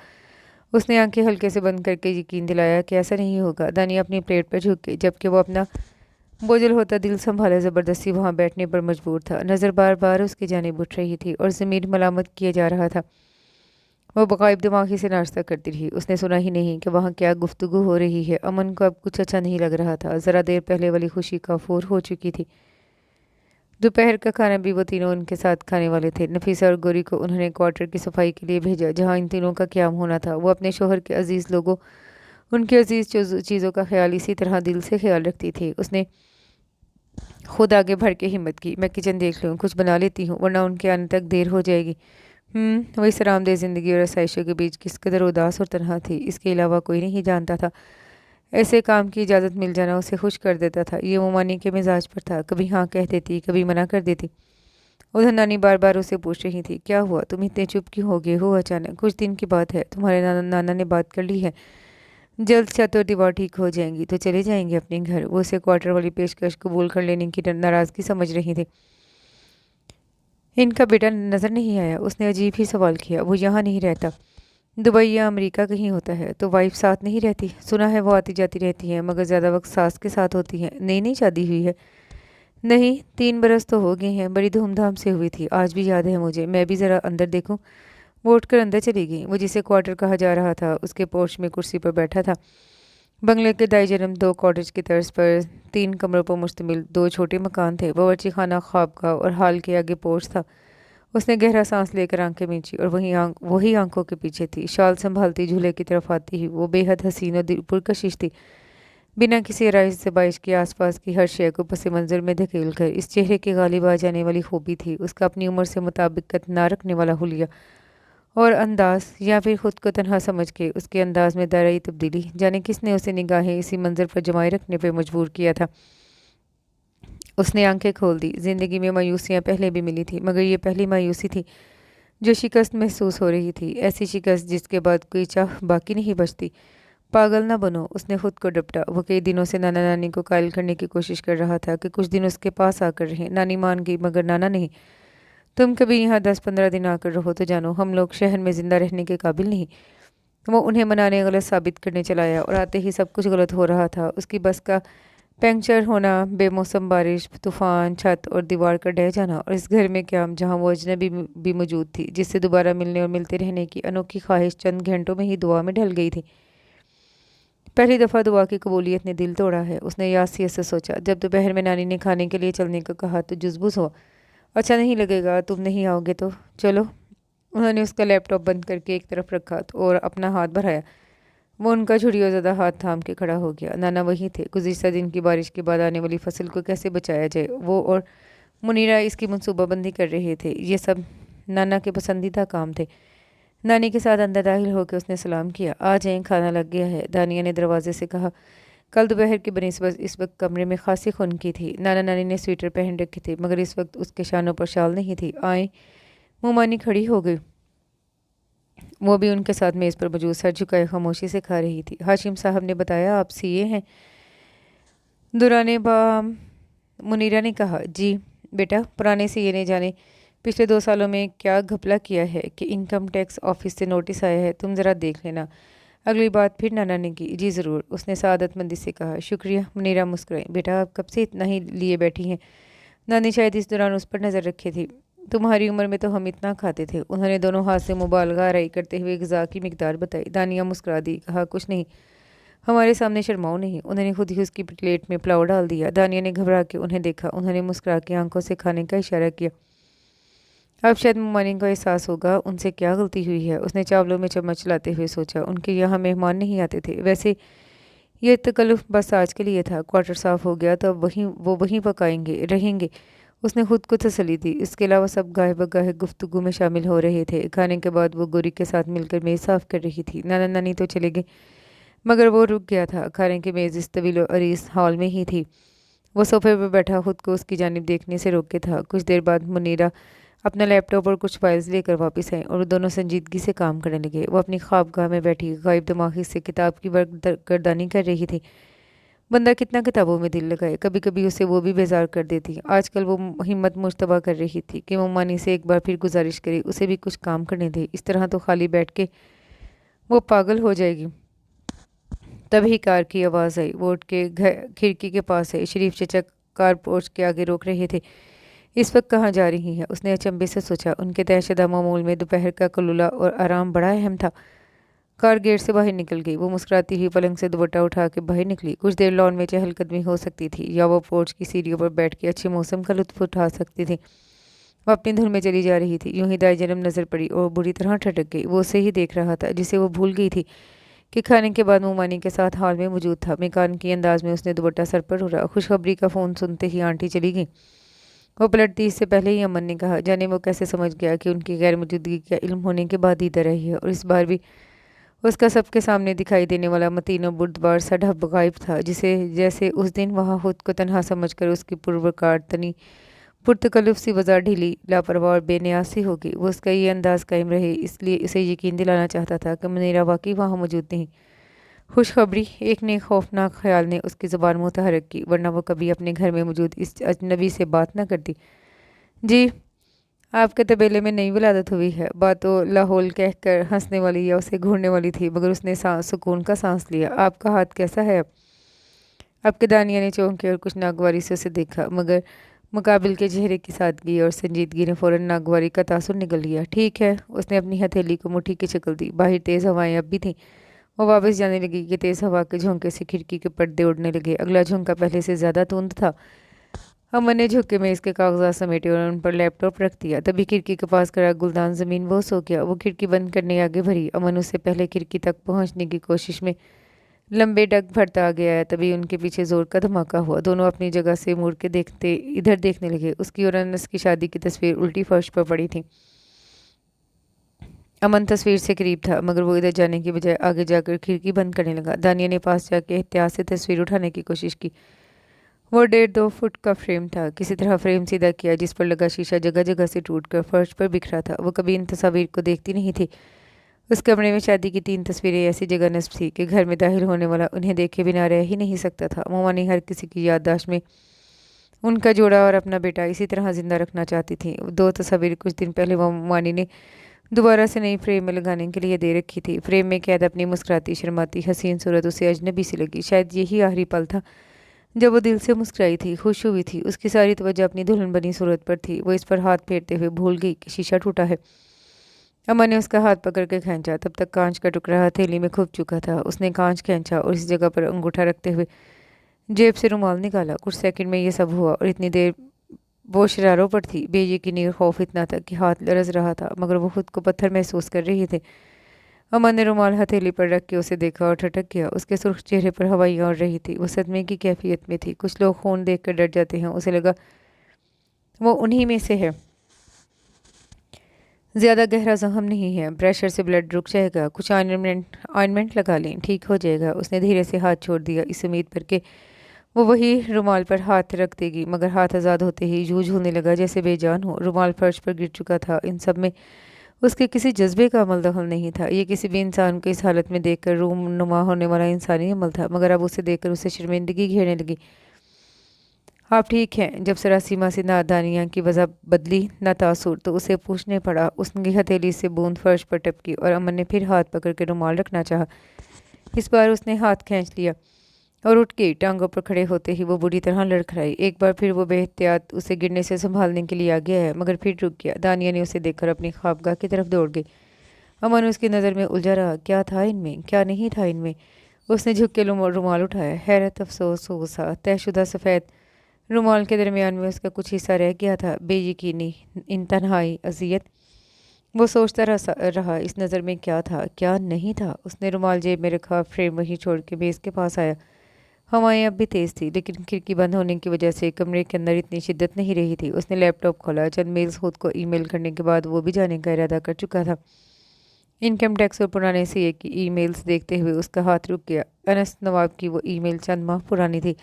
اس نے آنکھیں ہلکے سے بند کر کے یقین دلایا کہ ایسا نہیں ہوگا۔ دانیہ اپنی پلیٹ پر جھک گئی، جبکہ وہ اپنا بوجھل ہوتا دل سنبھالے زبردستی وہاں بیٹھنے پر مجبور تھا۔ نظر بار بار اس کی جانب اٹھ رہی تھی اور ضمیر ملامت کیے جا رہا تھا۔ وہ بغائب دماغی سے ناشتہ کرتی رہی۔ اس نے سنا ہی نہیں کہ وہاں کیا گفتگو ہو رہی ہے۔ امن کو اب کچھ اچھا نہیں لگ رہا تھا۔ ذرا دیر پہلے والی خوشی کافور ہو چکی تھی۔ دوپہر کا کھانا بھی وہ تینوں ان کے ساتھ کھانے والے تھے۔ نفیسہ اور گوری کو انہوں نے کوارٹر کی صفائی کے لیے بھیجا، جہاں ان تینوں کا قیام ہونا تھا۔ وہ اپنے شوہر کے عزیز لوگوں، ان کی عزیز چیزوں کا خیال اسی طرح دل سے خیال رکھتی تھی۔ اس نے خود آگے بڑھ کے ہمت کی، میں کچن دیکھ لوں، کچھ بنا لیتی ہوں، ورنہ ان کے آنے تک دیر ہو جائے گی۔ وہ اس آرام دہ زندگی اور آسائشوں کے بیچ کس قدر اداس اور تنہا تھی، اس کے علاوہ کوئی نہیں جانتا تھا۔ ایسے کام کی اجازت مل جانا اسے خوش کر دیتا تھا۔ یہ مومانی کے مزاج پر تھا، کبھی ہاں کہہ دیتی، کبھی منع کر دیتی۔ ادھر نانی بار بار اسے پوچھ رہی تھی، کیا ہوا، تم اتنے چپ کیوں ہو گئے ہو اچانک؟ کچھ دن کی بات ہے، تمہارے نانا نے بات کر لی ہے، جلد چھت اور دیوار ٹھیک ہو جائیں گی تو چلے جائیں گے اپنے گھر۔ وہ اسے کوارٹر والی پیشکش قبول کر لینے کی ناراضگی سمجھ رہی تھی۔ ان کا بیٹا نظر نہیں آیا؟ اس نے عجیب ہی سوال کیا۔ وہ یہاں نہیں رہتا، دبئی یا امریکہ کہیں ہوتا ہے۔ تو وائف ساتھ نہیں رہتی؟ سنا ہے وہ آتی جاتی رہتی ہے، مگر زیادہ وقت ساس کے ساتھ ہوتی ہے۔ نئی نئی شادی ہوئی ہے؟ نہیں، 3 برس تو ہو گئے ہیں، بڑی دھوم دھام سے ہوئی تھی، آج بھی یاد ہے مجھے۔ میں بھی ذرا اندر دیکھوں؟ وہ اٹھ کر اندر چلی گئی۔ وہ جسے کوارٹر کہا جا رہا تھا اس کے پورچ میں کرسی پر بیٹھا تھا۔ بنگلے کے دائیں جانب 2 کاٹیج کی طرز پر 3 کمروں پر مشتمل 2 چھوٹے مکان تھے۔ باورچی خانہ، خوابگاہ اور ہال کے آگے پورچ تھا۔ اس نے گہرا سانس لے کر آنکھیں مینچی اور وہی آنکھوں کے پیچھے تھی، شال سنبھالتی جھولے کی طرف آتی ہی وہ بے حد حسین اور پرکشش تھی۔ بنا کسی آرائش زبائش کے آس پاس کی ہر شے کو پس منظر میں دھکیل کر اس چہرے کے غالب آ جانے والی خوبی تھی، اس کا اپنی عمر سے مطابقت نہ رکھنے والا حلیہ اور انداز، یا پھر خود کو تنہا سمجھ کے اس کے انداز میں دائرئی تبدیلی۔ جانے کس نے اسے نگاہیں اسی منظر پر جمائے رکھنے پہ مجبور کیا تھا۔ اس نے آنکھیں کھول دی۔ زندگی میں مایوسیاں پہلے بھی ملی تھی، مگر یہ پہلی مایوسی تھی جو شکست محسوس ہو رہی تھی، ایسی شکست جس کے بعد کوئی چاہ باقی نہیں بچتی۔ پاگل نہ بنو، اس نے خود کو ڈپٹا۔ وہ کئی دنوں سے نانا نانی کو قائل کرنے کی کوشش کر رہا تھا کہ کچھ دن اس کے پاس آ کر رہیں۔ نانی مان گئی، مگر نانا نہیں۔ تم کبھی یہاں 10-15 دن آ کر رہو تو جانو، ہم لوگ شہر میں زندہ رہنے کے قابل نہیں۔ وہ انہیں منانے، غلط ثابت کرنے چلایا، اور آتے ہی سب کچھ غلط ہو رہا تھا۔ اس کی بس کا پنکچر ہونا، بے موسم بارش، طوفان، چھت اور دیوار کا ڈہ جانا، اور اس گھر میں قیام جہاں وہ اجنبی بھی موجود تھی، جس سے دوبارہ ملنے اور ملتے رہنے کی انوکھی خواہش چند گھنٹوں میں ہی دعا میں ڈھل گئی تھی۔ پہلی دفعہ دعا کی قبولیت نے دل توڑا ہے، اس نے یاسیت سے سوچا۔ جب دوپہر میں نانی نے کھانے کے لیے چلنے کو کہا تو جزبز ہوا۔ اچھا نہیں لگے گا تم نہیں آؤ گے تو؟ چلو۔ انہوں نے اس کا لیپ ٹاپ بند کر کے ایک طرف رکھا اور اپنا ہاتھ بڑھایا۔ وہ ان کا جھڑیوں زدہ ہاتھ تھام کے کھڑا ہو گیا۔ نانا وہی تھے۔ گزشتہ دن کی بارش کے بعد آنے والی فصل کو کیسے بچایا جائے، وہ اور منیرا اس کی منصوبہ بندی کر رہے تھے۔ یہ سب نانا کے پسندیدہ کام تھے۔ نانی کے ساتھ اندر داخل ہو کے اس نے سلام کیا۔ آ جائیں، کھانا لگ گیا ہے، دانیہ نے دروازے سے کہا۔ کل دوپہر کی بنسبت اس وقت کمرے میں خاصی خنکی تھی۔ نانا نانی نے سویٹر پہن رکھے تھے، مگر اس وقت اس کے شانوں پر شال نہیں تھی۔ آئیں۔ مومانی کھڑی ہو گئی۔ وہ بھی ان کے ساتھ میز پر موجود، سر جھکائے خاموشی سے کھا رہی تھی۔ ہاشم صاحب نے بتایا آپ CA ہیں؟ درانے بام منیرا نے کہا۔ جی بیٹا، پرانے CA نے جانے پچھلے 2 سالوں میں کیا گھپلا کیا ہے کہ انکم ٹیکس آفس سے نوٹس آیا ہے، تم ذرا دیکھ لینا۔ اگلی بات پھر نانا نے کی۔ جی ضرور، اس نے سعادت مندی سے کہا۔ شکریہ، منیرا مسکرائی۔ بیٹا آپ کب سے اتنا ہی لیے بیٹھی ہیں؟ نانی شاید اس دوران اس پر نظر رکھے تھی۔ تمہاری عمر میں تو ہم اتنا کھاتے تھے۔ انہوں نے دونوں ہاتھ سے مبالغہ آرائی کرتے ہوئے غذا کی مقدار بتائی۔ دانیہ مسکرا دی، کہا کچھ نہیں، ہمارے سامنے شرماؤ نہیں۔ انہوں نے خود ہی اس کی پلیٹ میں پلاؤ ڈال دیا۔ دانیہ نے گھبرا کے انہیں دیکھا۔ انہوں نے مسکرا کے آنکھوں سے کھانے کا اشارہ کیا۔ اب شاید مومانی کو احساس ہوگا ان سے کیا غلطی ہوئی ہے۔ اس نے چاولوں میں چمچ لاتے ہوئے سوچا، ان کے یہاں مہمان نہیں آتے تھے۔ ویسے یہ تکلف بس آج کے لیے تھا، کوارٹر صاف ہو گیا تو اب وہ وہیں پکائیں گے، رہیں گے۔ اس نے خود کو تسلی دی۔ اس کے علاوہ سب گاہے بگاہے گفتگو میں شامل ہو رہے تھے۔ کھانے کے بعد وہ گوری کے ساتھ مل کر میز صاف کر رہی تھی۔ نانا نانی تو چلے گئے، مگر وہ رک گیا تھا۔ کھانے کی میز اس طویل و عریض ہال میں ہی تھی۔ وہ صوفے پر بیٹھا خود کو اس کی جانب دیکھنے سے روکے تھا۔ کچھ دیر بعد منیرا اپنا لیپ ٹاپ اور کچھ فائلز لے کر واپس آئیں اور دونوں سنجیدگی سے کام کرنے لگے۔ وہ اپنی خوابگاہ میں بیٹھی غائب دماغی سے کتاب کی گردانی کر رہی تھی۔ بندہ کتنا کتابوں میں دل لگائے، کبھی کبھی اسے وہ بھی بیزار کر دیتی۔ آج کل وہ ہمت مشتبہ کر رہی تھی کہ مومانی سے ایک بار پھر گزارش کرے اسے بھی کچھ کام کرنے دے، اس طرح تو خالی بیٹھ کے وہ پاگل ہو جائے گی۔ تبھی کار کی آواز آئی۔ وہ اٹھ کے کھڑکی کے پاس ہے، شریف چچا کار پورچ کے آگے روک رہے تھے۔ اس وقت کہاں جا رہی ہیں؟ اس نے اچنبے سے سوچا۔ ان کے طے شدہ معمول میں دوپہر کا قلولہ اور آرام بڑا اہم تھا۔ کار گیٹ سے باہر نکل گئی۔ وہ مسکراتی ہوئی پلنگ سے دوپٹہ اٹھا کے باہر نکلی۔ کچھ دیر لان میں چہل قدمی ہو سکتی تھی، یا وہ پورچ کی سیڑھیوں پر بیٹھ کے اچھے موسم کا لطف اٹھا سکتی تھی۔ وہ اپنی دھن میں چلی جا رہی تھی۔ یوں ہی دائیں جانب نظر پڑی اور بری طرح ٹھٹک گئی۔ وہ اسے ہی دیکھ رہا تھا جسے وہ بھول گئی تھی کہ کھانے کے بعد مومانی کے ساتھ ہال میں موجود تھا۔ مکان کی انداز میں اس نے دوپٹہ سر پر اڑا۔ خوشخبری کا فون سنتے ہی آنٹی چلی گئی۔ وہ پلٹتی اس سے پہلے ہی امن نے کہا، جانے وہ کیسے سمجھ گیا کہ ان کی غیر موجودگی کا علم ہونے کے بعد ادھر آئی ہے، اور اس بار بھی اس کا سب کے سامنے دکھائی دینے والا متین و بردبار سا ڈھب غائب تھا، جسے جیسے اس دن وہاں خود کو تنہا سمجھ کر اس کی پروکار تنی پرتکلف سی وضع ڈھیلی، لاپرواہ اور بے نیاز سی ہوگی۔ وہ اس کا یہ انداز قائم رہے، اس لیے اسے یقین دلانا چاہتا تھا کہ منیرا واقعی وہاں موجود نہیں۔ خوشخبری! ایک نئے خوفناک خیال نے اس کی زبان متحرک کی، ورنہ وہ کبھی اپنے گھر میں موجود اس اجنبی سے بات نہ کرتی۔ جی، آپ کے طبیلے میں نئی ولادت ہوئی ہے۔ بات تو لاہول کہہ کر ہنسنے والی یا اسے گھورنے والی تھی، مگر اس نے سکون کا سانس لیا۔ آپ کا ہاتھ کیسا ہے اب؟ اب کے دانیہ نے چونکے اور کچھ ناگواری سے اسے دیکھا، مگر مقابل کے چہرے کی سادگی اور سنجیدگی نے فوراً ناگواری کا تاثر نگل لیا۔ ٹھیک ہے، اس نے اپنی ہتھیلی کو مٹھی کی شکل دی۔ باہر تیز ہوائیں اب بھی تھیں۔ وہ واپس جانے لگی کہ تیز ہوا کے جھونکے سے کھڑکی کے پردے اڑنے لگے۔ اگلا جھونکا پہلے سے زیادہ تند تھا۔ امن نے جھک کے میں اس کے کاغذات سمیٹے اور ان پر لیپ ٹاپ رکھ دیا۔ تبھی کھڑکی کے پاس کھڑا گلدان زمین بوس ہو گیا۔ وہ کھڑکی بند کرنے آگے بڑھی۔ امن اس سے پہلے کھڑکی تک پہنچنے کی کوشش میں لمبے ڈگ بھرتا گیا ہے، تبھی ان کے پیچھے زور کا دھماکہ ہوا۔ دونوں اپنی جگہ سے مڑ کے ادھر دیکھنے لگے۔ اس کی اور انس کی شادی کی تصویر الٹی فرش پر پڑی تھی۔ امن تصویر سے قریب تھا، مگر وہ ادھر جانے کی بجائے آگے جا کر کھڑکی بند کرنے لگا۔ دانیہ نے پاس جا کے احتیاط سے تصویر اٹھانے کی کوشش کی۔ وہ 1.5-2 فٹ کا فریم تھا۔ کسی طرح فریم سیدھا کیا، جس پر لگا شیشہ جگہ جگہ سے ٹوٹ کر فرش پر بکھرا تھا۔ وہ کبھی ان تصاویر کو دیکھتی نہیں تھی۔ اس کمرے میں شادی کی 3 تصویریں ایسی جگہ نصب تھی کہ گھر میں داخل ہونے والا انہیں دیکھے بنا رہ ہی نہیں سکتا تھا۔ مومانی ہر کسی کی یادداشت میں ان کا جوڑا اور اپنا بیٹا اسی طرح زندہ رکھنا چاہتی تھی۔ 2 تصاویر کچھ دن پہلے مومانی نے دوبارہ سے نئی فریم میں لگانے کے لیے دے رکھی تھی۔ فریم میں قید اپنی مسکراتی شرماتی حسین صورت اسے اجنبی سی لگی۔ شاید یہی آخری پل تھا جب وہ دل سے مسکرائی تھی، خوش ہوئی تھی۔ اس کی ساری توجہ اپنی دلہن بنی صورت پر تھی۔ وہ اس پر ہاتھ پھیرتے ہوئے بھول گئی کہ شیشہ ٹوٹا ہے۔ امن نے اس کا ہاتھ پکڑ کے کھینچا۔ تب تک کانچ کا ٹکڑا ہتھیلی میں کھپ چکا تھا۔ اس نے کانچ کھینچا اور اس جگہ پر انگوٹھا رکھتے ہوئے جیب سے رومال نکالا۔ کچھ سیکنڈ میں یہ سب ہوا اور اتنی دیر وہ شراروں پر تھی۔ بے یقینی اور خوف اتنا تھا کہ ہاتھ لرز رہا تھا، مگر وہ خود کو پتھر محسوس کر رہی تھے۔ امن نے رومال ہتھیلی پر رکھ کے اسے دیکھا اور ٹھٹک گیا۔ اس کے سرخ چہرے پر ہوائیاں اڑ رہی تھی۔ وہ صدمے کی کیفیت میں تھی۔ کچھ لوگ خون دیکھ کر ڈر جاتے ہیں، اسے لگا وہ انہی میں سے ہے۔ زیادہ گہرا زخم نہیں ہے، پریشر سے بلڈ رک جائے گا۔ کچھ آئنمنٹ لگا لیں، ٹھیک ہو جائے گا۔ اس نے دھیرے سے ہاتھ چھوڑ دیا، اس امید پر کہ وہ وہی رومال پر ہاتھ رکھ دے گی، مگر ہاتھ آزاد ہوتے ہی یوں جھولنے لگا جیسے بے جان ہو۔ رومال فرش پر گر چکا تھا۔ ان سب میں اس کے کسی جذبے کا عمل دخل نہیں تھا۔ یہ کسی بھی انسان کو اس حالت میں دیکھ کر رونما ہونے والا انسانی عمل تھا، مگر اب اسے دیکھ کر اسے شرمندگی گھیرنے لگی۔ آپ ٹھیک ہیں؟ جب سراسیمہ سے دانیہ کی وضع بدلی نہ تاثر، تو اسے پوچھنے پڑا۔ اس کی ہتھیلی سے بوند فرش پر ٹپکی اور امن نے پھر ہاتھ پکڑ کے رومال رکھنا چاہا۔ اس بار اس نے ہاتھ کھینچ لیا اور اٹھ کے ٹانگوں پر کھڑے ہوتے ہی وہ بری طرح لڑکھڑائی۔ ایک بار پھر وہ بے احتیاط اسے گرنے سے سنبھالنے کے لیے آگے آیا، مگر پھر رک گیا۔ دانیہ نے اسے دیکھ کر اپنی خوابگاہ کی طرف دوڑ گئی۔ امن اس کی نظر میں الجھا رہا۔ کیا تھا ان میں، کیا نہیں تھا ان میں؟ اس نے جھک کے رومال اٹھایا۔ حیرت، افسوس، غصہ۔ طے شدہ سفید رومال کے درمیان میں اس کا کچھ حصہ رہ گیا تھا۔ بے یقینی، تنہائی، اذیت۔ وہ سوچتا رہا اس نظر میں کیا تھا، کیا نہیں تھا۔ اس نے رومال جیب میں رکھا، فریم وہیں چھوڑ کے میز کے پاس آیا۔ ہوائیں اب بھی تیز تھی، لیکن کھڑکی بند ہونے کی وجہ سے کمرے کے اندر اتنی شدت نہیں رہی تھی۔ اس نے لیپ ٹاپ کھولا۔ چند میلز خود کو ای میل کرنے کے بعد وہ بھی جانے کا ارادہ کر چکا تھا۔ انکم ٹیکس اور پرانے سی اے کی ای میلز دیکھتے ہوئے اس کا ہاتھ رک گیا۔ انس نواب کی وہ ای میل چند ماہ پرانی تھی۔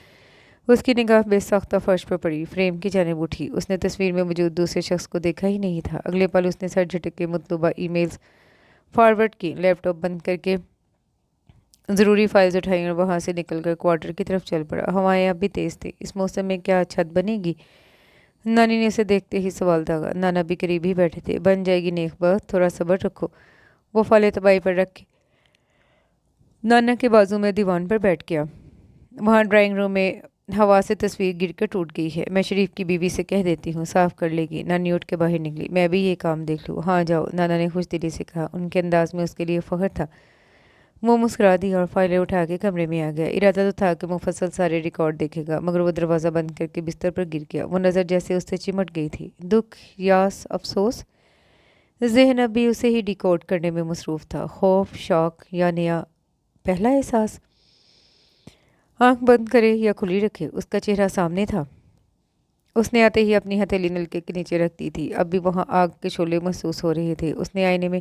اس کی نگاہ بے ساختہ فرش پر پڑی، فریم کی جانب اٹھی۔ اس نے تصویر میں موجود دوسرے شخص کو دیکھا ہی نہیں تھا۔ اگلے پل اس نے سر جھٹک کے مطلوبہ ای میلز فارورڈ کی، لیپ ٹاپ بند کر کے ضروری فائلز اٹھائیں اور وہاں سے نکل کر کوارٹر کی طرف چل پڑا۔ ہوائیں اب بھی تیز تھیں۔ اس موسم میں کیا چھت بنے گی؟ نانی نے اسے دیکھتے ہی سوال داغا۔ نانا بھی قریب ہی بیٹھے تھے۔ بن جائے گی نیک بخت، تھوڑا صبر رکھو۔ وہ فالے تباہی پر رکھ کے نانا کے بازو میں دیوان پر بیٹھ گیا۔ وہاں ڈرائنگ روم میں ہوا سے تصویر گر کر ٹوٹ گئی ہے۔ میں شریف کی بیوی سے کہہ دیتی ہوں، صاف کر لے گی۔ نانی اٹھ کے باہر نکلی۔ میں بھی یہ کام دیکھ لوں۔ ہاں جاؤ، نانا نے خوش دلی سے کہا۔ ان کے انداز میں اس کے لیے فخر تھا۔ وہ مسکرا دی اور فائلیں اٹھا کے کمرے میں آ گیا۔ ارادہ تو تھا کہ مفصل سارے ریکارڈ دیکھے گا، مگر وہ دروازہ بند کر کے بستر پر گر گیا۔ وہ نظر جیسے اس سے چمٹ گئی تھی۔ دکھ، یاس، افسوس۔ ذہن اب بھی اسے ہی ڈیکوڈ کرنے میں مصروف تھا۔ خوف، شوق یا نیا پہلا احساس؟ آنکھ بند کرے یا کھلی رکھے، اس کا چہرہ سامنے تھا۔ اس نے آتے ہی اپنی ہتھیلی نلکے کے نیچے رکھ دی تھی۔ اب بھی وہاں آگ کے شعلے محسوس ہو رہے تھے۔ اس نے آئینے میں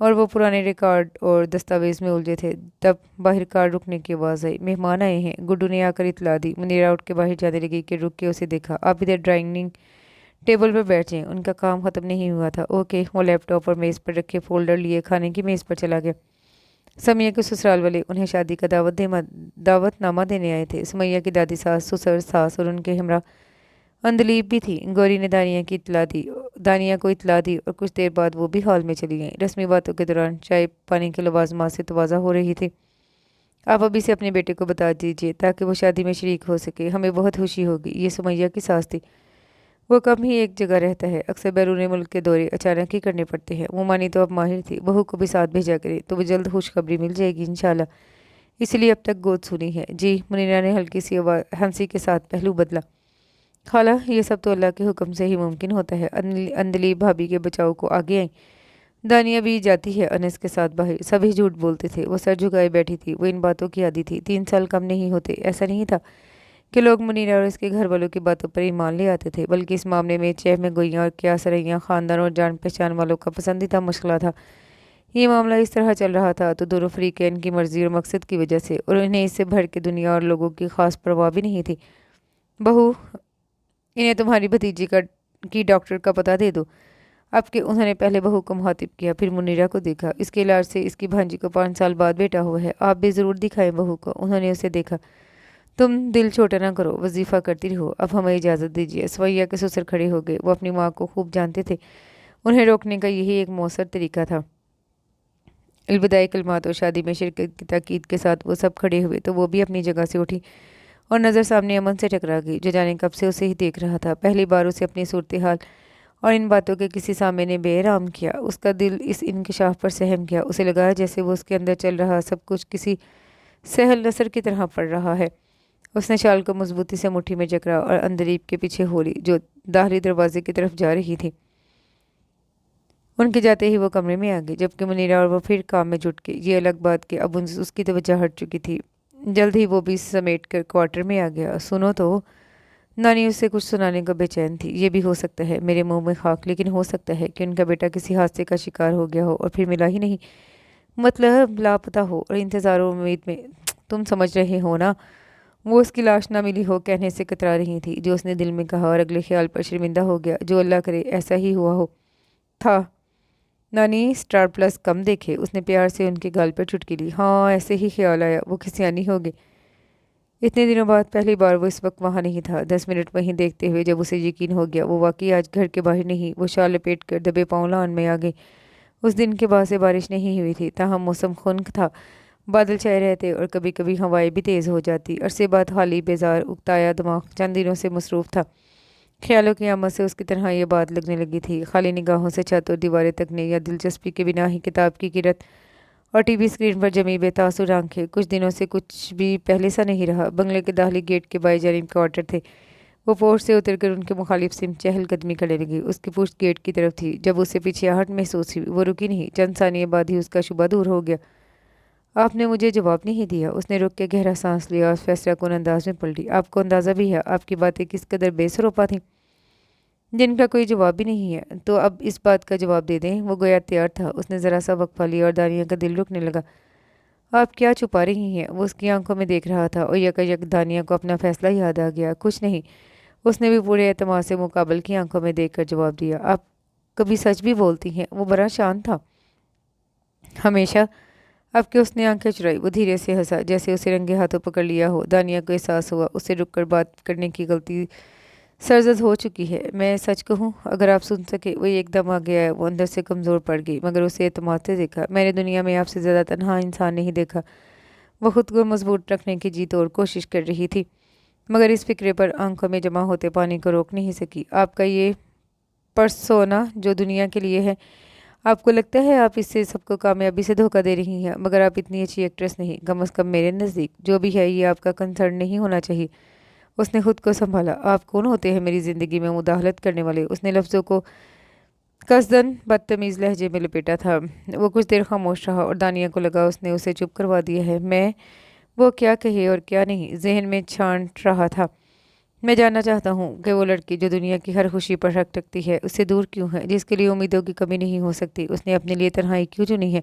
اور وہ پرانے ریکارڈ اور دستاویز میں الجھے تھے۔ تب باہر کار رکنے کی آواز آئی۔ مہمان آئے ہیں، گڈو نے آ کر اطلاع دی۔ منیرا اٹھ کے باہر جانے لگی کہ رک کے اسے دیکھا۔ آپ ادھر ڈرائننگ ٹیبل پر بیٹھ جائیں، ان کا کام ختم نہیں ہوا تھا۔ اوکے۔ وہ لیپ ٹاپ اور میز پر رکھے فولڈر لیے کھانے کی میز پر چلا گیا۔ سمیہ کے سسرال والے انہیں شادی کا دعوت نامہ دینے آئے تھے۔ سمیہ کی دادی ساس، سسر ساس اور ان کے ہمراہ اندلیب بھی تھی۔ گوری نے دانیہ کو اطلاع دی اور کچھ دیر بعد وہ بھی ہال میں چلی گئیں۔ رسمی باتوں کے دوران چائے پانی کے لوازمات سے تواضع ہو رہی تھی۔ آپ ابھی سے اپنے بیٹے کو بتا دیجیے تاکہ وہ شادی میں شریک ہو سکے، ہمیں بہت خوشی ہوگی۔ یہ سمیہ کی ساس تھی۔ وہ کم ہی ایک جگہ رہتا ہے، اکثر بیرون ملک کے دورے اچانک ہی کرنے پڑتے ہیں۔ وہ مانی تو اب ماہر تھی، بہو کو بھی ساتھ بھیجا کرے تو وہ جلد خوشخبری مل جائے گی انشاءاللہ، اسی لیے اب تک گود سنی ہے۔ جی، منیرا نے ہلکی سی ہنسی کے ساتھ پہلو بدلا۔ خالہ، یہ سب تو اللہ کے حکم سے ہی ممکن ہوتا ہے۔ اندلیب بھابھی کے بچاؤ کو آگے آئیں۔ دانیہ بھی جاتی ہے انس کے ساتھ باہر۔ سبھی جھوٹ بولتے تھے، وہ سر جھکائے بیٹھی تھی۔ وہ ان باتوں کی عادی تھی۔ 3 سال کم نہیں ہوتے۔ ایسا نہیں تھا کہ لوگ منیرا اور اس کے گھر والوں کی باتوں پر ایمان لے آتے تھے، بلکہ اس معاملے میں چہم گوئیاں اور قیاس رائیاں خاندان اور جان پہچان والوں کا پسندیدہ مشغلہ تھا۔ یہ معاملہ اس طرح چل رہا تھا تو دونوں فریقین کی مرضی اور مقصد کی وجہ سے، اور انہیں اس سے بھر کے دنیا اور لوگوں کی خاص پرواہ بھی نہیں تھی۔ بہو، انہیں تمہاری بھتیجی کی ڈاکٹر کا پتہ دے دو۔ اب کہ انہوں نے پہلے بہو کو مخاطب کیا، پھر منیرا کو دیکھا۔ اس کے علاج سے اس کی بھانجی کو 5 سال بعد بیٹا ہوا ہے، آپ بھی ضرور دکھائیں بہو کو۔ انہوں نے اسے دیکھا۔ تم دل چھوٹا نہ کرو، وظیفہ کرتی رہو، اب ہمیں اجازت دیجیے۔ سمیہ کے سسر کھڑے ہو گئے۔ وہ اپنی ماں کو خوب جانتے تھے، انہیں روکنے کا یہی ایک مؤثر طریقہ تھا۔ الوداعی کلمات اور شادی میں شرکت کی تاکید کے ساتھ وہ سب کھڑے ہوئے تو وہ بھی اپنی جگہ سے اٹھی اور نظر سامنے امن سے ٹکرا گئی، جو جانے کب سے اسے ہی دیکھ رہا تھا۔ پہلی بار اسے اپنی صورتحال اور ان باتوں کے کسی سامنے نے بے آرام کیا۔ اس کا دل اس انکشاف پر سہم گیا۔ اسے لگا جیسے وہ اس کے اندر چل رہا سب کچھ کسی سہل نثر کی طرح پڑ رہا ہے۔ اس نے شال کو مضبوطی سے مٹھی میں جکڑا اور اندلیب کے پیچھے ہو لی، جو داخلی دروازے کی طرف جا رہی تھی۔ ان کے جاتے ہی وہ کمرے میں آ گئی، جبکہ منیرا اور وہ پھر کام میں جٹ گئی۔ یہ الگ بات کہ اب اس کی توجہ ہٹ چکی تھی۔ جلد ہی وہ بھی سمیٹ کر کوارٹر میں آ گیا۔ سنو تو، نانی اس سے کچھ سنانے کو بے چین تھی۔ یہ بھی ہو سکتا ہے، میرے منہ میں خاک، لیکن ہو سکتا ہے کہ ان کا بیٹا کسی حادثے کا شکار ہو گیا ہو اور پھر ملا ہی نہیں، مطلب لاپتہ ہو، اور انتظار و امید میں، تم سمجھ رہے ہو نا، وہ اس کی لاش نہ ملی ہو کہنے سے کترا رہی تھی، جو اس نے دل میں کہا اور اگلے خیال پر شرمندہ ہو گیا۔ جو اللہ کرے ایسا ہی ہوا ہو۔ تھا نانی اسٹار پلس کم دیکھے؟ اس نے پیار سے ان کے گال پر چٹکی لی۔ ہاں، ایسے ہی خیال آیا، وہ کھسیانی ہو گئی۔ اتنے دنوں بعد پہلی بار وہ اس وقت وہاں نہیں تھا۔ 10 منٹ وہیں دیکھتے ہوئے جب اسے یقین ہو گیا وہ واقعی آج گھر کے باہر نہیں، وہ شال لپیٹ کر دبے پاؤں لان میں آ گئی۔ اس دن کے بعد سے بارش نہیں ہوئی تھی، تاہم موسم خنک تھا، بادل چھائے رہتے اور کبھی کبھی ہوائیں بھی تیز ہو جاتی۔ عرصے بعد خالی بیزار اکتایا دماغ چند دنوں سے مصروف تھا۔ خیالوں کی آمد سے اس کی طرح یہ بات لگنے لگی تھی، خالی نگاہوں سے چھت اور دیواریں تکنے، یا دلچسپی کے بنا ہی کتاب کی قرت اور ٹی وی اسکرین پر جمی بے تاثر آنکھیں۔ کچھ دنوں سے کچھ بھی پہلے سا نہیں رہا۔ بنگلے کے داخلی گیٹ کے بائیں جانب کوارٹر تھے۔ وہ پورچ سے اتر کر ان کے مخالف سمت چہل قدمی کرنے لگی۔ اس کی پشت گیٹ کی طرف تھی۔ جب اسے پیچھے آہٹ محسوس ہوئی، وہ رکی نہیں۔ چند ثانیے بعد ہی اس کا شبہ دور ہو گیا۔ آپ نے مجھے جواب نہیں دیا۔ اس نے رک کے گہرا سانس لیا اور فیصلہ کن انداز میں پلٹی۔ آپ کو اندازہ بھی ہے آپ کی باتیں کس قدر بے سروپا تھیں، جن کا کوئی جواب بھی نہیں ہے، تو اب اس بات کا جواب دے دیں۔ وہ گویا تیار تھا۔ اس نے ذرا سا وقفہ لیا اور دانیہ کا دل رکنے لگا۔ آپ کیا چھپا رہی ہیں؟ وہ اس کی آنکھوں میں دیکھ رہا تھا اور یکایک دانیہ کو اپنا فیصلہ یاد آ گیا۔ کچھ نہیں، اس نے بھی پورے اعتماد سے مقابل کی آنکھوں میں دیکھ کر جواب دیا۔ آپ کبھی سچ بھی بولتی ہیں؟ وہ بڑا شان تھا۔ ہمیشہ۔ اب کہ اس نے آنکھیں چرائی، وہ دھیرے سے ہنسا، جیسے اسے رنگے ہاتھوں پکڑ لیا ہو۔ دانیہ کو احساس ہوا اسے رک کر بات کرنے کی غلطی سرزد ہو چکی ہے۔ میں سچ کہوں، اگر آپ سن سکے۔ وہ ایک دم آگے آیا۔ وہ اندر سے کمزور پڑ گئی، مگر اسے اعتماد سے دیکھا۔ میں نے دنیا میں آپ سے زیادہ تنہا انسان نہیں دیکھا۔ وہ خود کو مضبوط رکھنے کی جی توڑ کوشش کر رہی تھی، مگر اس فکرے پر آنکھوں میں جمع ہوتے پانی کو روک نہیں سکی۔ آپ کا یہ پرسونا جو دنیا کے لیے ہے، آپ کو لگتا ہے آپ اس سے سب کو کامیابی سے دھوکہ دے رہی ہیں، مگر آپ اتنی اچھی ایکٹریس نہیں، کم از کم میرے نزدیک۔ جو بھی ہے، یہ آپ کا کنسرن نہیں ہونا چاہیے۔ اس نے خود کو سنبھالا۔ آپ کون ہوتے ہیں میری زندگی میں مداخلت کرنے والے؟ اس نے لفظوں کو قصداً بدتمیز لہجے میں لپیٹا تھا۔ وہ کچھ دیر خاموش رہا اور دانیہ کو لگا اس نے اسے چپ کروا دیا ہے۔ میں وہ کیا کہے اور کیا نہیں ذہن میں چھانٹ رہا تھا۔ میں جاننا چاہتا ہوں کہ وہ لڑکی جو دنیا کی ہر خوشی پر حق رکھتی ہے اس سے دور کیوں ہے، جس کے لیے امیدوں کی کمی نہیں ہو سکتی، اس نے اپنے لیے تنہائی کیوں چنی ہے،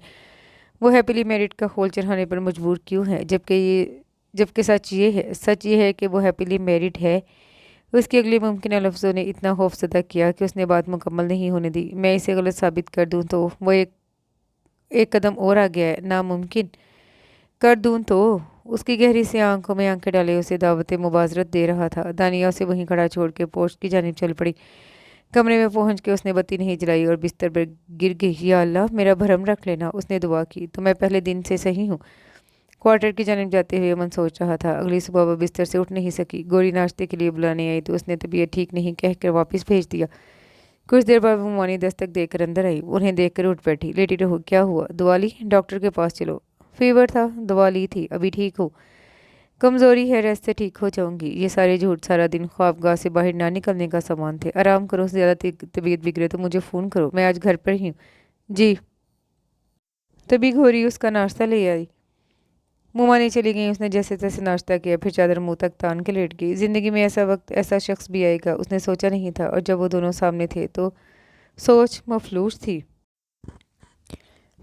وہ ہیپیلی میرڈ کا خول چڑھانے پر مجبور کیوں ہے، جبکہ سچ یہ ہے کہ وہ ہیپیلی میرڈ ہے۔ اس کے اگلے ممکنہ لفظوں نے اتنا خوف زدہ کیا کہ اس نے بات مکمل نہیں ہونے دی۔ میں اسے غلط ثابت کر دوں تو وہ ایک قدم اور آ گیا ہے۔ ناممکن کر دوں تو اس کی گہری سی آنکھوں میں آنکھیں ڈالے اسے دعوت مبازرت دے رہا تھا۔ دانیہ اسے وہیں کھڑا چھوڑ کے پورچ کی جانب چل پڑی۔ کمرے میں پہنچ کے اس نے بتی نہیں جلائی اور بستر پر گر گئی۔ یا اللہ میرا بھرم رکھ لینا، اس نے دعا کی، تو میں پہلے دن سے صحیح ہوں۔ کوارٹر کی جانب جاتے ہوئے من سوچ رہا تھا، اگلی صبح وہ بستر سے اٹھ نہیں سکی۔ گوری ناشتے کے لیے بلانے آئی تو اس نے طبیعت ٹھیک نہیں کہہ کر واپس بھیج دیا۔ کچھ دیر بعد وہ مانی دستک دے کر اندر آئی، انہیں دیکھ کر اٹھ بیٹھی۔ لیٹی رہو، کیا ہوا؟ دوا لی؟ ڈاکٹر کے پاس چلو۔ فیور تھا، دوا لی تھی، ابھی ٹھیک ہو۔ کمزوری ہے، ریسٹ سے ٹھیک ہو جاؤں گی۔ یہ سارے جھوٹ سارا دن خوابگاہ سے باہر نہ نکلنے کا سامان تھے۔ آرام کرو، زیادہ طبیعت بگڑے تو مجھے فون کرو، میں آج گھر پر ہی ہوں۔ جی۔ تبھی گھوری اس کا ناشتہ لے آئی۔ ممانی چلی گئی۔ اس نے جیسے تیسے ناشتہ کیا، پھر چادر منہ تک تان کے لیٹ گئی۔ زندگی میں ایسا وقت، ایسا شخص بھی آئے گا، اس نے سوچا نہیں تھا، اور جب وہ دونوں سامنے تھے تو سوچ مفلوج تھی۔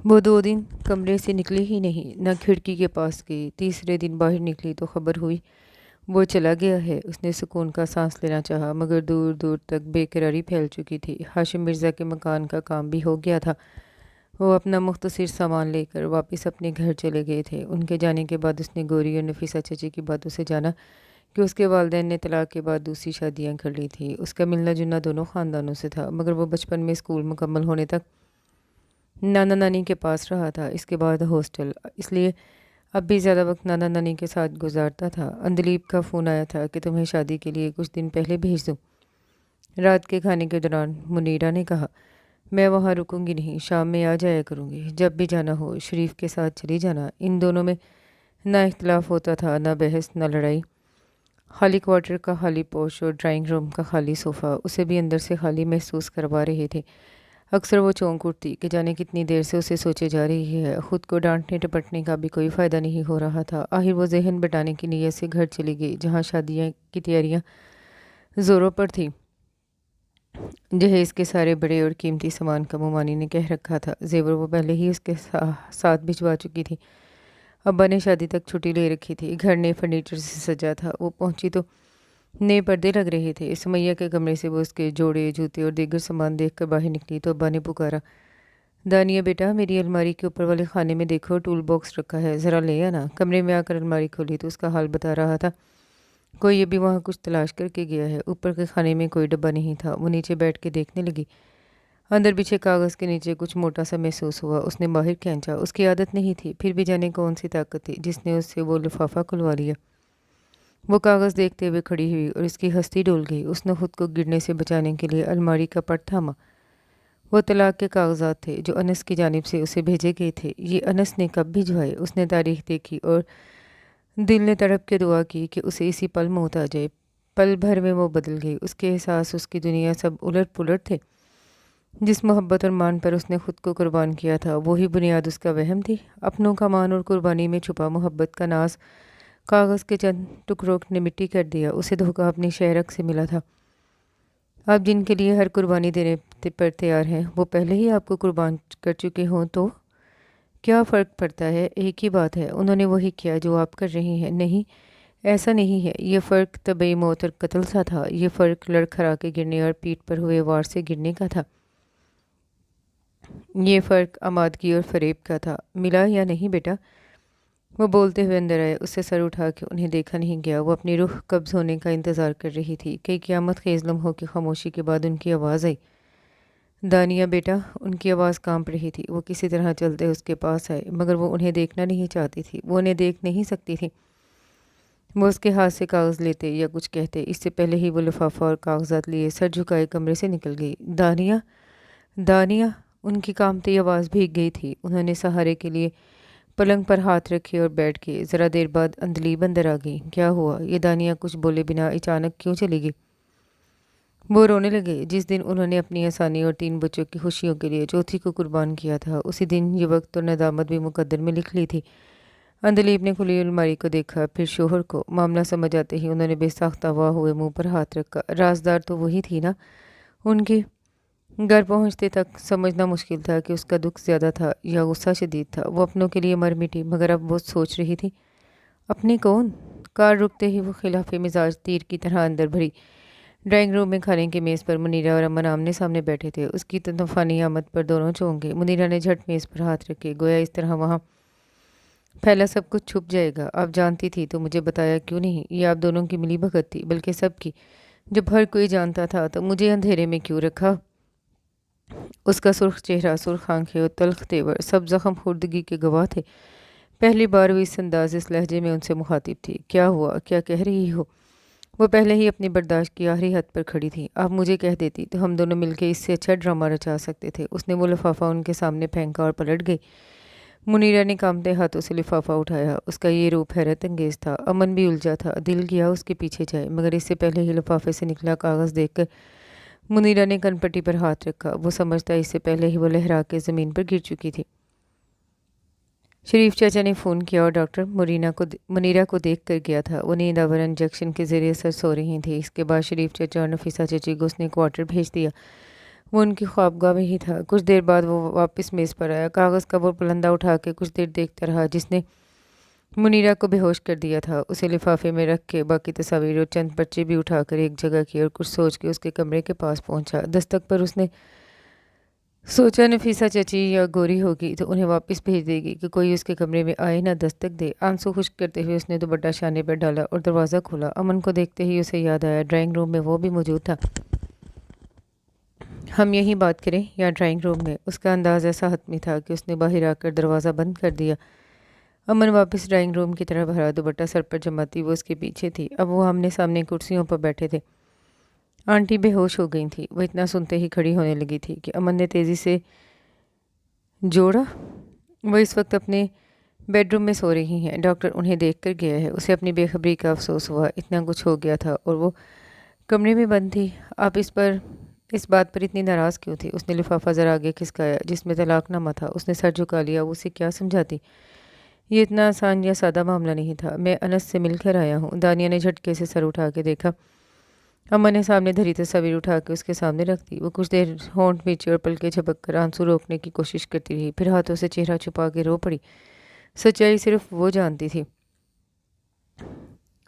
وہ 2 دن کمرے سے نکلی ہی نہیں، نہ کھڑکی کے پاس گئی۔ تیسرے دن باہر نکلی تو خبر ہوئی وہ چلا گیا ہے۔ اس نے سکون کا سانس لینا چاہا، مگر دور دور تک بے قراری پھیل چکی تھی۔ ہاشم مرزا کے مکان کا کام بھی ہو گیا تھا۔ وہ اپنا مختصر سامان لے کر واپس اپنے گھر چلے گئے تھے۔ ان کے جانے کے بعد اس نے گوری اور نفیسہ چچی کی باتوں سے جانا کہ اس کے والدین نے طلاق کے بعد دوسری شادیاں کر لی تھیں۔ اس کا ملنا جلنا دونوں خاندانوں سے تھا، مگر وہ بچپن میں اسکول مکمل ہونے تک نانا نانی کے پاس رہا تھا، اس کے بعد ہاسٹل، اس لیے اب بھی زیادہ وقت نانا نانی کے ساتھ گزارتا تھا۔ اندلیب کا فون آیا تھا کہ تمہیں شادی کے لیے کچھ دن پہلے بھیج دوں۔ رات کے کھانے کے دوران منیرا نے کہا، میں وہاں رکوں گی نہیں، شام میں آ جایا کروں گی، جب بھی جانا ہو شریف کے ساتھ چلی جانا۔ ان دونوں میں نہ اختلاف ہوتا تھا، نہ بحث، نہ لڑائی۔ خالی کوارٹر کا خالی پوش اور ڈرائنگ روم کا خالی صوفہ اسے بھی اندر سے خالی محسوس کروا رہے تھے۔ اکثر وہ چونک اٹھتی کہ جانے کتنی دیر سے اسے سوچے جا رہی ہے۔ خود کو ڈانٹنے ٹپٹنے کا بھی کوئی فائدہ نہیں ہو رہا تھا۔ آخر وہ ذہن بٹانے کی نیت سے گھر چلی گئی، جہاں شادیاں کی تیاریاں زوروں پر تھیں۔ جہیز کے سارے بڑے اور قیمتی سامان کا ممانی نے کہہ رکھا تھا۔ زیور وہ پہلے ہی اس کے ساتھ بھجوا چکی تھی۔ ابا نے شادی تک چھٹی لے رکھی تھی۔ گھر نئے فرنیچر سے سجا تھا۔ وہ پہنچی تو نئے پردے لگ رہے تھے۔ سمیہ کے کمرے سے وہ اس کے جوڑے، جوتے اور دیگر سامان دیکھ کر باہر نکلی تو ابا نے پکارا، دانیہ بیٹا، میری الماری کے اوپر والے خانے میں دیکھو، ٹول باکس رکھا ہے، ذرا لے آنا۔ کمرے میں آ کر الماری کھولی تو اس کا حال بتا رہا تھا کوئی ابھی وہاں کچھ تلاش کر کے گیا ہے۔ اوپر کے خانے میں کوئی ڈبہ نہیں تھا۔ وہ نیچے بیٹھ کے دیکھنے لگی۔ اندر بچھے کاغذ کے نیچے کچھ موٹا سا محسوس ہوا۔ اس نے باہر کھینچا۔ اس کی عادت نہیں تھی، پھر بھی جانے کون سی طاقت تھی جس نے اس سے وہ لفافہ کھلوا لیا۔ وہ کاغذ دیکھتے ہوئے کھڑی ہوئی اور اس کی ہستی ڈول گئی۔ اس نے خود کو گرنے سے بچانے کے لیے الماری کا پٹ تھاما۔ وہ طلاق کے کاغذات تھے جو انس کی جانب سے اسے بھیجے گئے تھے۔ یہ انس نے کب بھجوائے؟ اس نے تاریخ دیکھی اور دل نے تڑپ کے دعا کی کہ اسے اسی پل موت آ جائے۔ پل بھر میں وہ بدل گئی۔ اس کے احساس، اس کی دنیا سب الٹ پلٹ تھے۔ جس محبت اور مان پر اس نے خود کو قربان کیا تھا، وہی بنیاد اس کا وہم تھی۔ اپنوں کا مان اور قربانی میں چھپا محبت کا ناز کاغذ کے چند ٹکڑوں نے مٹی کر دیا۔ اسے دھوکہ اپنی شہرک سے ملا تھا۔ آپ جن کے لیے ہر قربانی دینے پر تیار ہیں، وہ پہلے ہی آپ کو قربان کر چکے ہوں تو کیا فرق پڑتا ہے؟ ایک ہی بات ہے، انہوں نے وہی کیا جو آپ کر رہے ہیں۔ نہیں، ایسا نہیں ہے۔ یہ فرق طبعی موت اور قتل سا تھا۔ یہ فرق لڑکھڑا کے گرنے اور پیٹھ پر ہوئے وار سے گرنے کا تھا۔ یہ فرق آمادگی اور فریب کا تھا۔ ملا یا نہیں بیٹا؟ وہ بولتے ہوئے اندر آئے۔ اس سے سر اٹھا کے انہیں دیکھا نہیں گیا۔ وہ اپنی روح قبض ہونے کا انتظار کر رہی تھی۔ کئی قیامت خیز لمحوں کی خاموشی کے بعد ان کی آواز آئی، دانیہ بیٹا۔ ان کی آواز کانپ رہی تھی۔ وہ کسی طرح چلتے اس کے پاس آئے، مگر وہ انہیں دیکھنا نہیں چاہتی تھی۔ وہ انہیں دیکھ نہیں سکتی تھی۔ وہ اس کے ہاتھ سے کاغذ لیتے یا کچھ کہتے، اس سے پہلے ہی وہ لفافہ اور کاغذات لیے سر جھکائے کمرے سے نکل گئی۔ دانیہ، دانیہ! ان کی کانپتی آواز بھیگ گئی تھی۔ انہوں نے سہارے کے لیے پلنگ پر ہاتھ رکھے اور بیٹھ گئے۔ ذرا دیر بعد اندلیب اندر آ گئی۔ کیا ہوا؟ یہ دانیہ کچھ بولے بنا اچانک کیوں چلی گئی؟ وہ رونے لگے۔ جس دن انہوں نے اپنی آسانی اور 3 بچوں کی خوشیوں کے لیے چوتھی کو قربان کیا تھا، اسی دن یہ وقت اور ندامت بھی مقدر میں لکھ لی تھی۔ اندلیب نے کھلی الماری کو دیکھا، پھر شوہر کو۔ معاملہ سمجھ آتے ہی انہوں نے بے ساختہ ہوا ہوئے منہ پر ہاتھ رکھا۔ رازدار تو وہی تھی نا؟ ان کے گھر پہنچتے تک سمجھنا مشکل تھا کہ اس کا دکھ زیادہ تھا یا غصہ شدید تھا۔ وہ اپنوں کے لیے مر مٹی، مگر اب وہ سوچ رہی تھی اپنی کون؟ کار رکتے ہی وہ خلاف مزاج تیر کی طرح اندر بھری۔ ڈرائنگ روم میں کھانے کی میز پر منیرہ اور امن آمنے سامنے بیٹھے تھے۔ اس کی طوفانی آمد پر دونوں چونک گئے۔ منیرہ نے جھٹ میز پر ہاتھ رکھے، گویا اس طرح وہاں پھیلا سب کچھ چھپ جائے گا۔ آپ جانتی تھی تو مجھے بتایا کیوں نہیں؟ یہ آپ دونوں کی ملی بھگت تھی، بلکہ سب کی۔ جب ہر کوئی جانتا تھا تو مجھے اندھیرے میں کیوں رکھا؟ اس کا سرخ چہرہ، سرخ آنکھیں اور تلخ تیور سب زخم خوردگی کے گواہ تھے۔ پہلی بار وہ اس انداز، اس لہجے میں ان سے مخاطب تھی۔ کیا ہوا؟ کیا کہہ رہی ہو؟ وہ پہلے ہی اپنی برداشت کی آخری حد پر کھڑی تھی۔ آپ مجھے کہہ دیتی تو ہم دونوں مل کے اس سے اچھا ڈرامہ رچا سکتے تھے۔ اس نے وہ لفافہ ان کے سامنے پھینکا اور پلٹ گئی۔ منیرہ نے کانپتے ہاتھوں سے لفافہ اٹھایا۔ اس کا یہ روپ حیرت انگیز تھا۔ امن بھی الجھا تھا، دل کیا اس کے پیچھے جائے، مگر اس سے پہلے ہی لفافے سے نکلا کاغذ دیکھ کر منیرہ نے کن پٹی پر ہاتھ رکھا۔ وہ سمجھتا اس سے پہلے ہی وہ لہرا کے زمین پر گر چکی تھی۔ شریف چاچا نے فون کیا اور ڈاکٹر منیرہ کو دیکھ کر گیا تھا۔ وہ نیند آور انجیکشن کے زیر اثر سو رہی تھی۔ اس کے بعد شریف چاچا اور نفیسہ چچی کو اس نے کوارٹر بھیج دیا۔ وہ ان کی خوابگاہ میں ہی تھا۔ کچھ دیر بعد وہ واپس میز پر آیا، کاغذ کا وہ پلندہ اٹھا کے کچھ دیر دیکھتا رہا جس نے منیرہ کو بے ہوش کر دیا تھا۔ اسے لفافے میں رکھ کے باقی تصاویر اور چند پرچے بھی اٹھا کر ایک جگہ کی اور کچھ سوچ کے اس کے کمرے کے پاس پہنچا۔ دستک پر اس نے سوچا نفیسہ چچی یا گوری ہوگی تو انہیں واپس بھیج دے گی کہ کوئی اس کے کمرے میں آئے نہ دستک دے۔ آنسو خشک کرتے ہوئے اس نے دوپٹہ شانے پر ڈالا اور دروازہ کھولا۔ امن کو دیکھتے ہی اسے یاد آیا ڈرائنگ روم میں وہ بھی موجود تھا۔ ہم یہیں بات کریں یا ڈرائنگ روم میں؟ اس کا انداز ایسا حتمی تھا کہ اس نے باہر آ کر دروازہ بند کر دیا۔ امن واپس ڈرائنگ روم کی طرف بڑھا، دوپٹہ سر پر جماتی وہ اس کے پیچھے تھی۔ اب وہ آمنے سامنے کرسیوں پر بیٹھے تھے۔ آنٹی بے ہوش ہو گئی تھی۔ وہ اتنا سنتے ہی کھڑی ہونے لگی تھی کہ امن نے تیزی سے جوڑا۔ وہ اس وقت اپنے بیڈ روم میں سو رہی ہیں، ڈاکٹر انہیں دیکھ کر گیا ہے۔ اسے اپنی بے خبری کا افسوس ہوا، اتنا کچھ ہو گیا تھا اور وہ کمرے میں بند تھی۔ آپ اس بات پر اتنی ناراض کیوں تھی؟ اس نے لفافہ ذرا آگے کھسکایا جس میں طلاق نامہ تھا۔ اس نے سر جھکا لیا۔ وہ اسے کیا سمجھاتی؟ یہ اتنا آسان یا سادہ معاملہ نہیں تھا۔ میں انس سے مل کر آیا ہوں۔ دانیہ نے جھٹکے سے سر اٹھا کے دیکھا۔ امن نے سامنے دھری تصاویر اٹھا کے اس کے سامنے رکھ دی۔ وہ کچھ دیر ہونٹ بیچے اور پلکیں جھپک کر آنسو روکنے کی کوشش کرتی رہی، پھر ہاتھوں سے چہرہ چھپا کے رو پڑی۔ سچائی صرف وہ جانتی تھی۔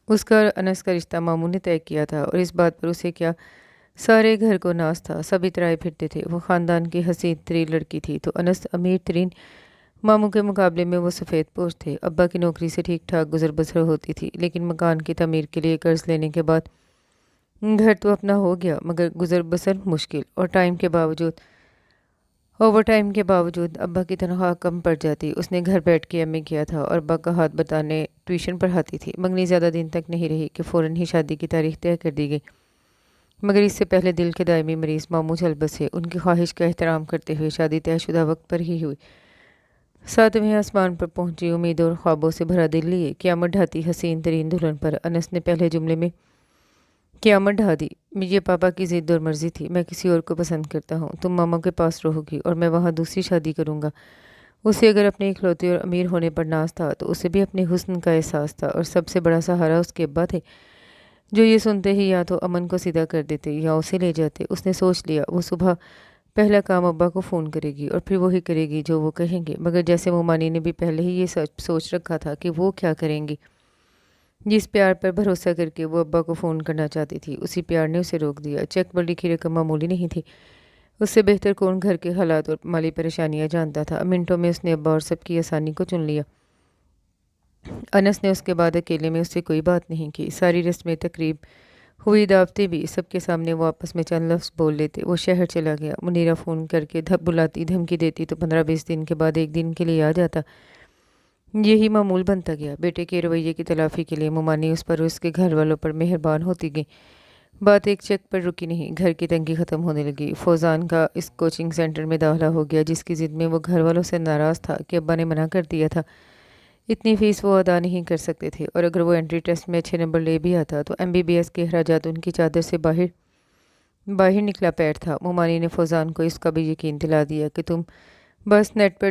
اس کا اور انس کا رشتہ ماموں نے طے کیا تھا اور اس بات پر اسے کیا سارے گھر کو ناز تھا۔ سب اترائے پھرتے تھے۔ وہ خاندان کی حسین ترین لڑکی تھی تو انس امیر ترین۔ ماموں کے مقابلے میں وہ سفید پوش تھے۔ ابا کی نوکری سے ٹھیک ٹھاک گزر بسر ہوتی تھی، لیکن مکان کی تعمیر کے لیے قرض لینے کے بعد گھر تو اپنا ہو گیا، مگر گزر بسر مشکل اور اوور ٹائم کے باوجود ابا کی تنخواہ کم پڑ جاتی۔ اس نے گھر بیٹھ کے ایم اے کیا تھا اور ابا کا ہاتھ بتانے ٹیوشن پڑھاتی تھی۔ منگنی زیادہ دن تک نہیں رہی کہ فوراً ہی شادی کی تاریخ طے کر دی گئی، مگر اس سے پہلے دل کے دائمی مریض ماموں چل بسے۔ ان کی خواہش کا احترام کرتے ہوئے شادی طے شدہ وقت پر ہی ہوئی۔ ساتویں آسمان پر پہنچی، امیدوں اور خوابوں سے بھرا دل لیے قیامت ڈھاتی حسین ترین دلہن پر انس نے پہلے جملے میں قیامت ڈھا دی۔ مجھے پاپا کی ضد اور مرضی تھی، میں کسی اور کو پسند کرتا ہوں، تم ماما کے پاس رہو گی اور میں وہاں دوسری شادی کروں گا۔ اسے اگر اپنے اکلوتے اور امیر ہونے پر ناز تھا تو اسے بھی اپنے حسن کا احساس تھا، اور سب سے بڑا سہارا اس کے ابا تھے، جو یہ سنتے ہی یا تو امن کو سیدھا کر دیتے یا اسے لے جاتے۔ اس نے سوچ لیا وہ صبح پہلا کام ابا کو فون کرے گی اور پھر وہی کرے گی جو وہ کہیں گے، مگر جیسے مومانی نے بھی پہلے ہی یہ سوچ رکھا تھا کہ وہ کیا کریں گی۔ جس پیار پر بھروسہ کر کے وہ ابا کو فون کرنا چاہتی تھی، اسی پیار نے اسے روک دیا۔ چیک پر لکھی رقم معمولی نہیں تھی۔ اس سے بہتر کون گھر کے حالات اور مالی پریشانیاں جانتا تھا۔ منٹوں میں اس نے ابا اور سب کی آسانی کو چن لیا۔ انس نے اس کے بعد اکیلے میں اس سے کوئی بات نہیں کی۔ ساری رسمیں تقریب ہوئی، دعوتیں بھی، سب کے سامنے وہ آپس میں چند لفظ بول لیتے۔ وہ شہر چلا گیا۔ منیرہ فون کر کے بلاتی، دھمکی دیتی تو 15-20 دن کے بعد ایک دن کے لیے آ جاتا۔ یہی معمول بنتا گیا۔ بیٹے کے رویے کی تلافی کے لیے مومانی اس پر اور اس کے گھر والوں پر مہربان ہوتی گئی۔ بات ایک چیک پر رکی نہیں، گھر کی تنگی ختم ہونے لگی۔ فوزان کا اس کوچنگ سینٹر میں داخلہ ہو گیا جس کی ضد میں وہ گھر والوں سے ناراض تھا کہ ابا نے منع کر دیا تھا۔ اتنی فیس وہ ادا نہیں کر سکتے تھے، اور اگر وہ انٹری ٹیسٹ میں اچھے نمبر لے بھی آتا تو MBBS کے اخراجات ان کی چادر سے باہر نکلا پیر تھا۔ مومانی نے فوزان کو اس کا بھی یقین دلا دیا کہ تم بس نیٹ پر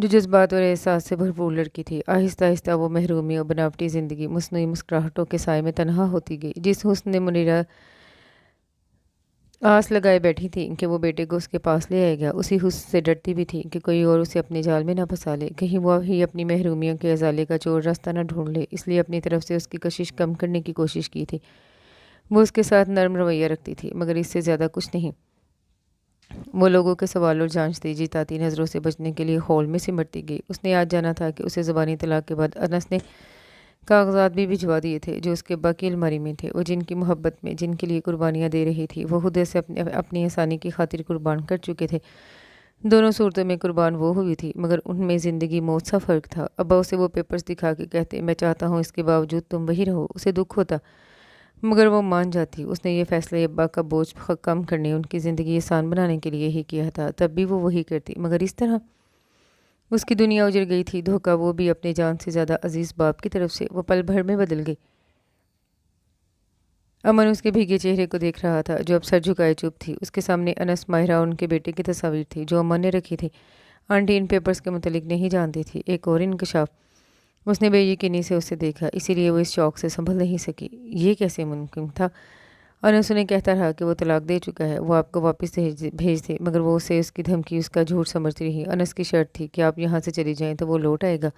جو جذبات اور احساس سے بھرپور لڑکی تھی۔ آہستہ آہستہ وہ محرومی اور بناوٹی زندگی مصنوعی مسکراہٹوں کے سائے میں تنہا ہوتی گئی۔ جس حسن نے منیرا آس لگائے بیٹھی تھی کہ وہ بیٹے کو اس کے پاس لے آئے گا، اسی حسن سے ڈرتی بھی تھی کہ کوئی اور اسے اپنے جال میں نہ پھنسا لے، کہیں وہ ہی اپنی محرومیوں کے ازالے کا چور راستہ نہ ڈھونڈ لے۔ اس لیے اپنی طرف سے اس کی کشش کم کرنے کی کوشش کی تھی۔ وہ اس کے ساتھ نرم رویہ رکھتی تھی، مگر اس سے زیادہ کچھ نہیں۔ وہ لوگوں کے سوال اور جانچتی جتاتی نظروں سے بچنے کے لیے ہال میں سمٹتی گئی۔ اس نے آج جانا تھا کہ اسے زبانی طلاق کے بعد انس نے کاغذات بھی بھجوا دیے تھے جو اس کے باقی الماری میں تھے۔ وہ جن کی محبت میں جن کے لیے قربانیاں دے رہی تھی وہ خود سے اپنی آسانی کی خاطر قربان کر چکے تھے۔ دونوں صورتوں میں قربان وہ ہوئی تھی، مگر ان میں زندگی موت سا فرق تھا۔ ابا اسے وہ پیپرز دکھا کے کہتے، میں چاہتا ہوں اس کے باوجود تم وہی رہو۔ اسے دکھ ہوتا، مگر وہ مان جاتی۔ اس نے یہ فیصلہ ابا کا بوجھ کم کرنے، ان کی زندگی آسان بنانے کے لیے ہی کیا تھا۔ تب بھی وہ وہی کرتی، مگر اس طرح اس کی دنیا اجڑ گئی تھی۔ دھوکہ وہ بھی اپنے جان سے زیادہ عزیز باپ کی طرف سے۔ وہ پل بھر میں بدل گئی۔ امن اس کے بھیگے چہرے کو دیکھ رہا تھا جو اب سر جھکائے چپ تھی۔ اس کے سامنے انس، ماہرہ اور ان کے بیٹے کی تصاویر تھی جو امن نے رکھی تھی۔ آنٹی ان پیپرز کے متعلق نہیں جانتی تھی۔ ایک اور انکشاف۔ اس نے بے یقینی سے اسے دیکھا، اسی لیے وہ اس شوق سے سنبھل نہیں سکی۔ یہ کیسے ممکن تھا؟ انس انہیں کہتا رہا کہ وہ طلاق دے چکا ہے، وہ آپ کو واپس بھیج دے، مگر وہ اسے اس کی دھمکی اس کا جھوٹ سمجھتی رہی۔ انس کی شرط تھی کہ آپ یہاں سے چلی جائیں تو وہ لوٹ آئے گا۔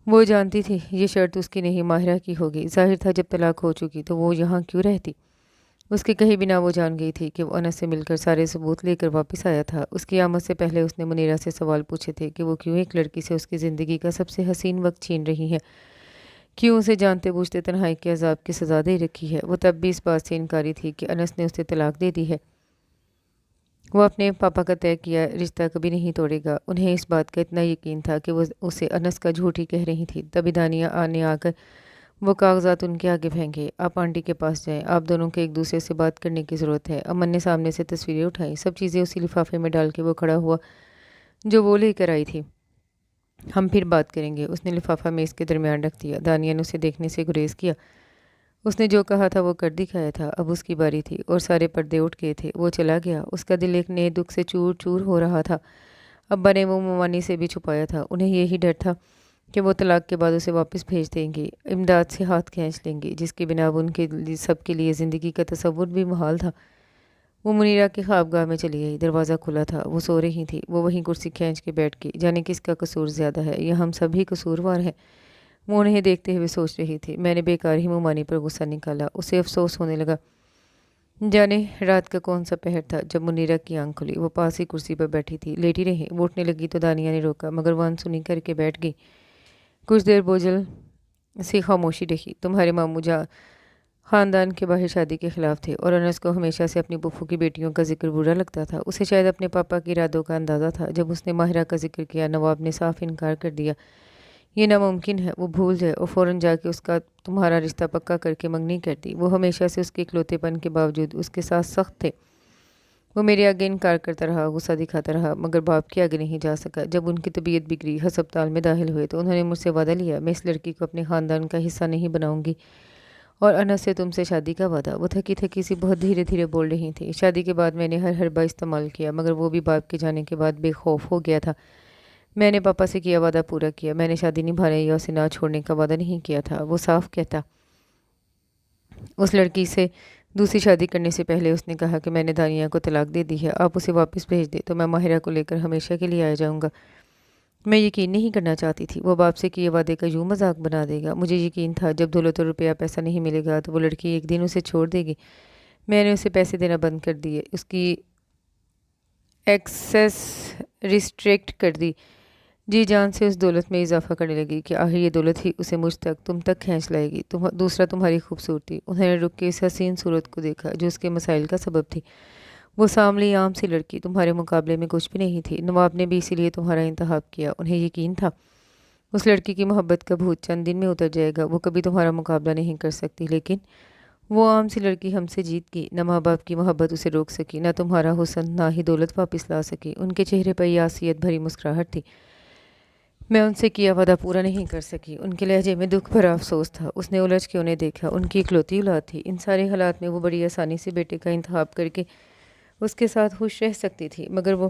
وہ جانتی تھی یہ شرط اس کی نہیں، ماہرہ کی ہوگی۔ ظاہر تھا جب طلاق ہو چکی تو وہ یہاں کیوں رہتی؟ اس کے کہے بنا وہ جان گئی تھی کہ وہ انس سے مل کر سارے ثبوت لے کر واپس آیا تھا۔ اس کی آمد سے پہلے اس نے منیرا سے سوال پوچھے تھے کہ وہ کیوں ایک لڑکی سے اس کی زندگی کا سب سے حسین وقت چھین رہی ہے، کیوں اسے جانتے بوجھتے تنہائی کے عذاب کی سزا دے رکھی ہے۔ وہ تب بھی اس بات سے انکاری تھی کہ انس نے اسے طلاق دے دی ہے۔ وہ اپنے پاپا کا طے کیا رشتہ کبھی نہیں توڑے گا۔ انہیں اس بات کا اتنا یقین تھا کہ وہ اسے انس کا جھوٹ ہی کہہ رہی تھی۔ تبھی دانیہ آ کر وہ کاغذات ان کے آگے پھینکے۔ آپ آنٹی کے پاس جائیں، آپ دونوں کے ایک دوسرے سے بات کرنے کی ضرورت ہے۔ امن نے سامنے سے تصویریں اٹھائیں، سب چیزیں اسی لفافے میں ڈال کے وہ کھڑا ہوا جو وہ لے کر آئی تھی۔ ہم پھر بات کریں گے۔ اس نے لفافہ میز کے درمیان رکھ دیا۔ دانیہ نے اسے دیکھنے سے گریز کیا۔ اس نے جو کہا تھا وہ کر دکھایا تھا۔ اب اس کی باری تھی اور سارے پردے اٹھ گئے تھے۔ وہ چلا گیا۔ اس کا دل ایک نئے دکھ سے چور چور ہو رہا تھا۔ ابا نے وہ موانی سے بھی چھپایا تھا۔ انہیں یہی ڈر تھا کہ وہ طلاق کے بعد اسے واپس بھیج دیں گے، امداد سے ہاتھ کھینچ لیں گے، جس کی بنا ان کے سب کے لیے زندگی کا تصور بھی محال تھا۔ وہ منیرا کے خوابگاہ میں چلی گئی۔ دروازہ کھلا تھا، وہ سو رہی تھی۔ وہ وہیں کرسی کھینچ کے بیٹھ گئی۔ جانے کس کا قصور زیادہ ہے، یا ہم سب ہی قصوروار ہیں؟ وہ انہیں دیکھتے ہوئے سوچ رہی تھی۔ میں نے بیکار ہی مومانی پر غصہ نکالا۔ اسے افسوس ہونے لگا۔ جانے رات کا کون سا پہر تھا جب منیرا کی آنکھ کھلی۔ وہ پاس ہی کرسی پر بیٹھی تھی، لیٹی رہی۔ وہ اٹھنے لگی تو دانیہ نے روکا، مگر وہ انسنی کر کے بیٹھ گئی۔ کچھ دیر بوجھل سی خاموشی رہی۔ تمہارے ماموں خاندان کے باہر شادی کے خلاف تھے، اور انس کو ہمیشہ سے اپنی پھوپھو کی بیٹیوں کا ذکر برا لگتا تھا۔ اسے شاید اپنے پاپا کے ارادوں کا اندازہ تھا۔ جب اس نے ماہرہ کا ذکر کیا، نواب نے صاف انکار کر دیا۔ یہ ناممکن ہے، وہ بھول جائے، اور فوراً جا کے اس کا تمہارا رشتہ پکا کر کے منگنی کر دی۔ وہ ہمیشہ سے اس کے اکلوتے پن کے باوجود اس کے ساتھ سخت تھے۔ وہ میرے آگے انکار کرتا رہا، غصہ دکھاتا رہا، مگر باپ کے آگے نہیں جا سکا۔ جب ان کی طبیعت بگڑی، ہسپتال میں داخل ہوئے، تو انہوں نے مجھ سے وعدہ لیا، میں اس لڑکی کو اپنے خاندان کا حصہ نہیں بناؤں گی، اور انس سے تم سے شادی کا وعدہ۔ وہ تھکی تھکی سی بہت دھیرے دھیرے بول رہی تھی۔ شادی کے بعد میں نے ہر حربہ استعمال کیا، مگر وہ بھی باپ کے جانے کے بعد بے خوف ہو گیا تھا۔ میں نے پاپا سے کیا وعدہ پورا کیا۔ میں نے شادی نبھانے یا اسے نہ چھوڑنے کا وعدہ نہیں کیا تھا۔ وہ صاف کہتا۔ اس لڑکی سے دوسری شادی کرنے سے پہلے اس نے کہا کہ میں نے دانیہ کو طلاق دے دی ہے، آپ اسے واپس بھیج دیں تو میں ماہرہ کو لے کر ہمیشہ کے لیے آ جاؤں گا۔ میں یقین نہیں کرنا چاہتی تھی وہ باپ سے کیے وعدے کا یوں مذاق بنا دے گا۔ مجھے یقین تھا جب دولت اور روپیہ پیسہ نہیں ملے گا تو وہ لڑکی ایک دن اسے چھوڑ دے گی۔ میں نے اسے پیسے دینا بند کر دیے، اس کی ایکسیس ریسٹرکٹ کر دی، جی جان سے اس دولت میں اضافہ کرنے لگی کہ آخر یہ دولت ہی اسے مجھ تک، تم تک کھینچ لائے گی۔ دوسرا تمہاری خوبصورتی۔ انہوں نے رک کے اس حسین صورت کو دیکھا جو اس کے مسائل کا سبب تھی۔ وہ ساملی عام سی لڑکی تمہارے مقابلے میں کچھ بھی نہیں تھی۔ نواب نے بھی اسی لیے تمہارا انتخاب کیا۔ انہیں یقین تھا اس لڑکی کی محبت کا بھوت چند دن میں اتر جائے گا، وہ کبھی تمہارا مقابلہ نہیں کر سکتی، لیکن وہ عام سی لڑکی ہم سے جیت گئی۔ نہ ماں باپ کی محبت اسے روک سکی، نہ تمہارا حسن، نہ ہی دولت واپس لا سکی۔ ان کے چہرے پر یہ عصیت بھری مسکراہٹ تھی۔ میں ان سے کیا وعدہ پورا نہیں کر سکی۔ ان کے لہجے میں دکھ بھرا افسوس تھا۔ اس نے الجھ کے انہیں دیکھا۔ ان کی اکلوتی اولاد تھی۔ ان سارے حالات میں وہ بڑی آسانی سے بیٹے کا انتخاب کر کے اس کے ساتھ خوش رہ سکتی تھی، مگر وہ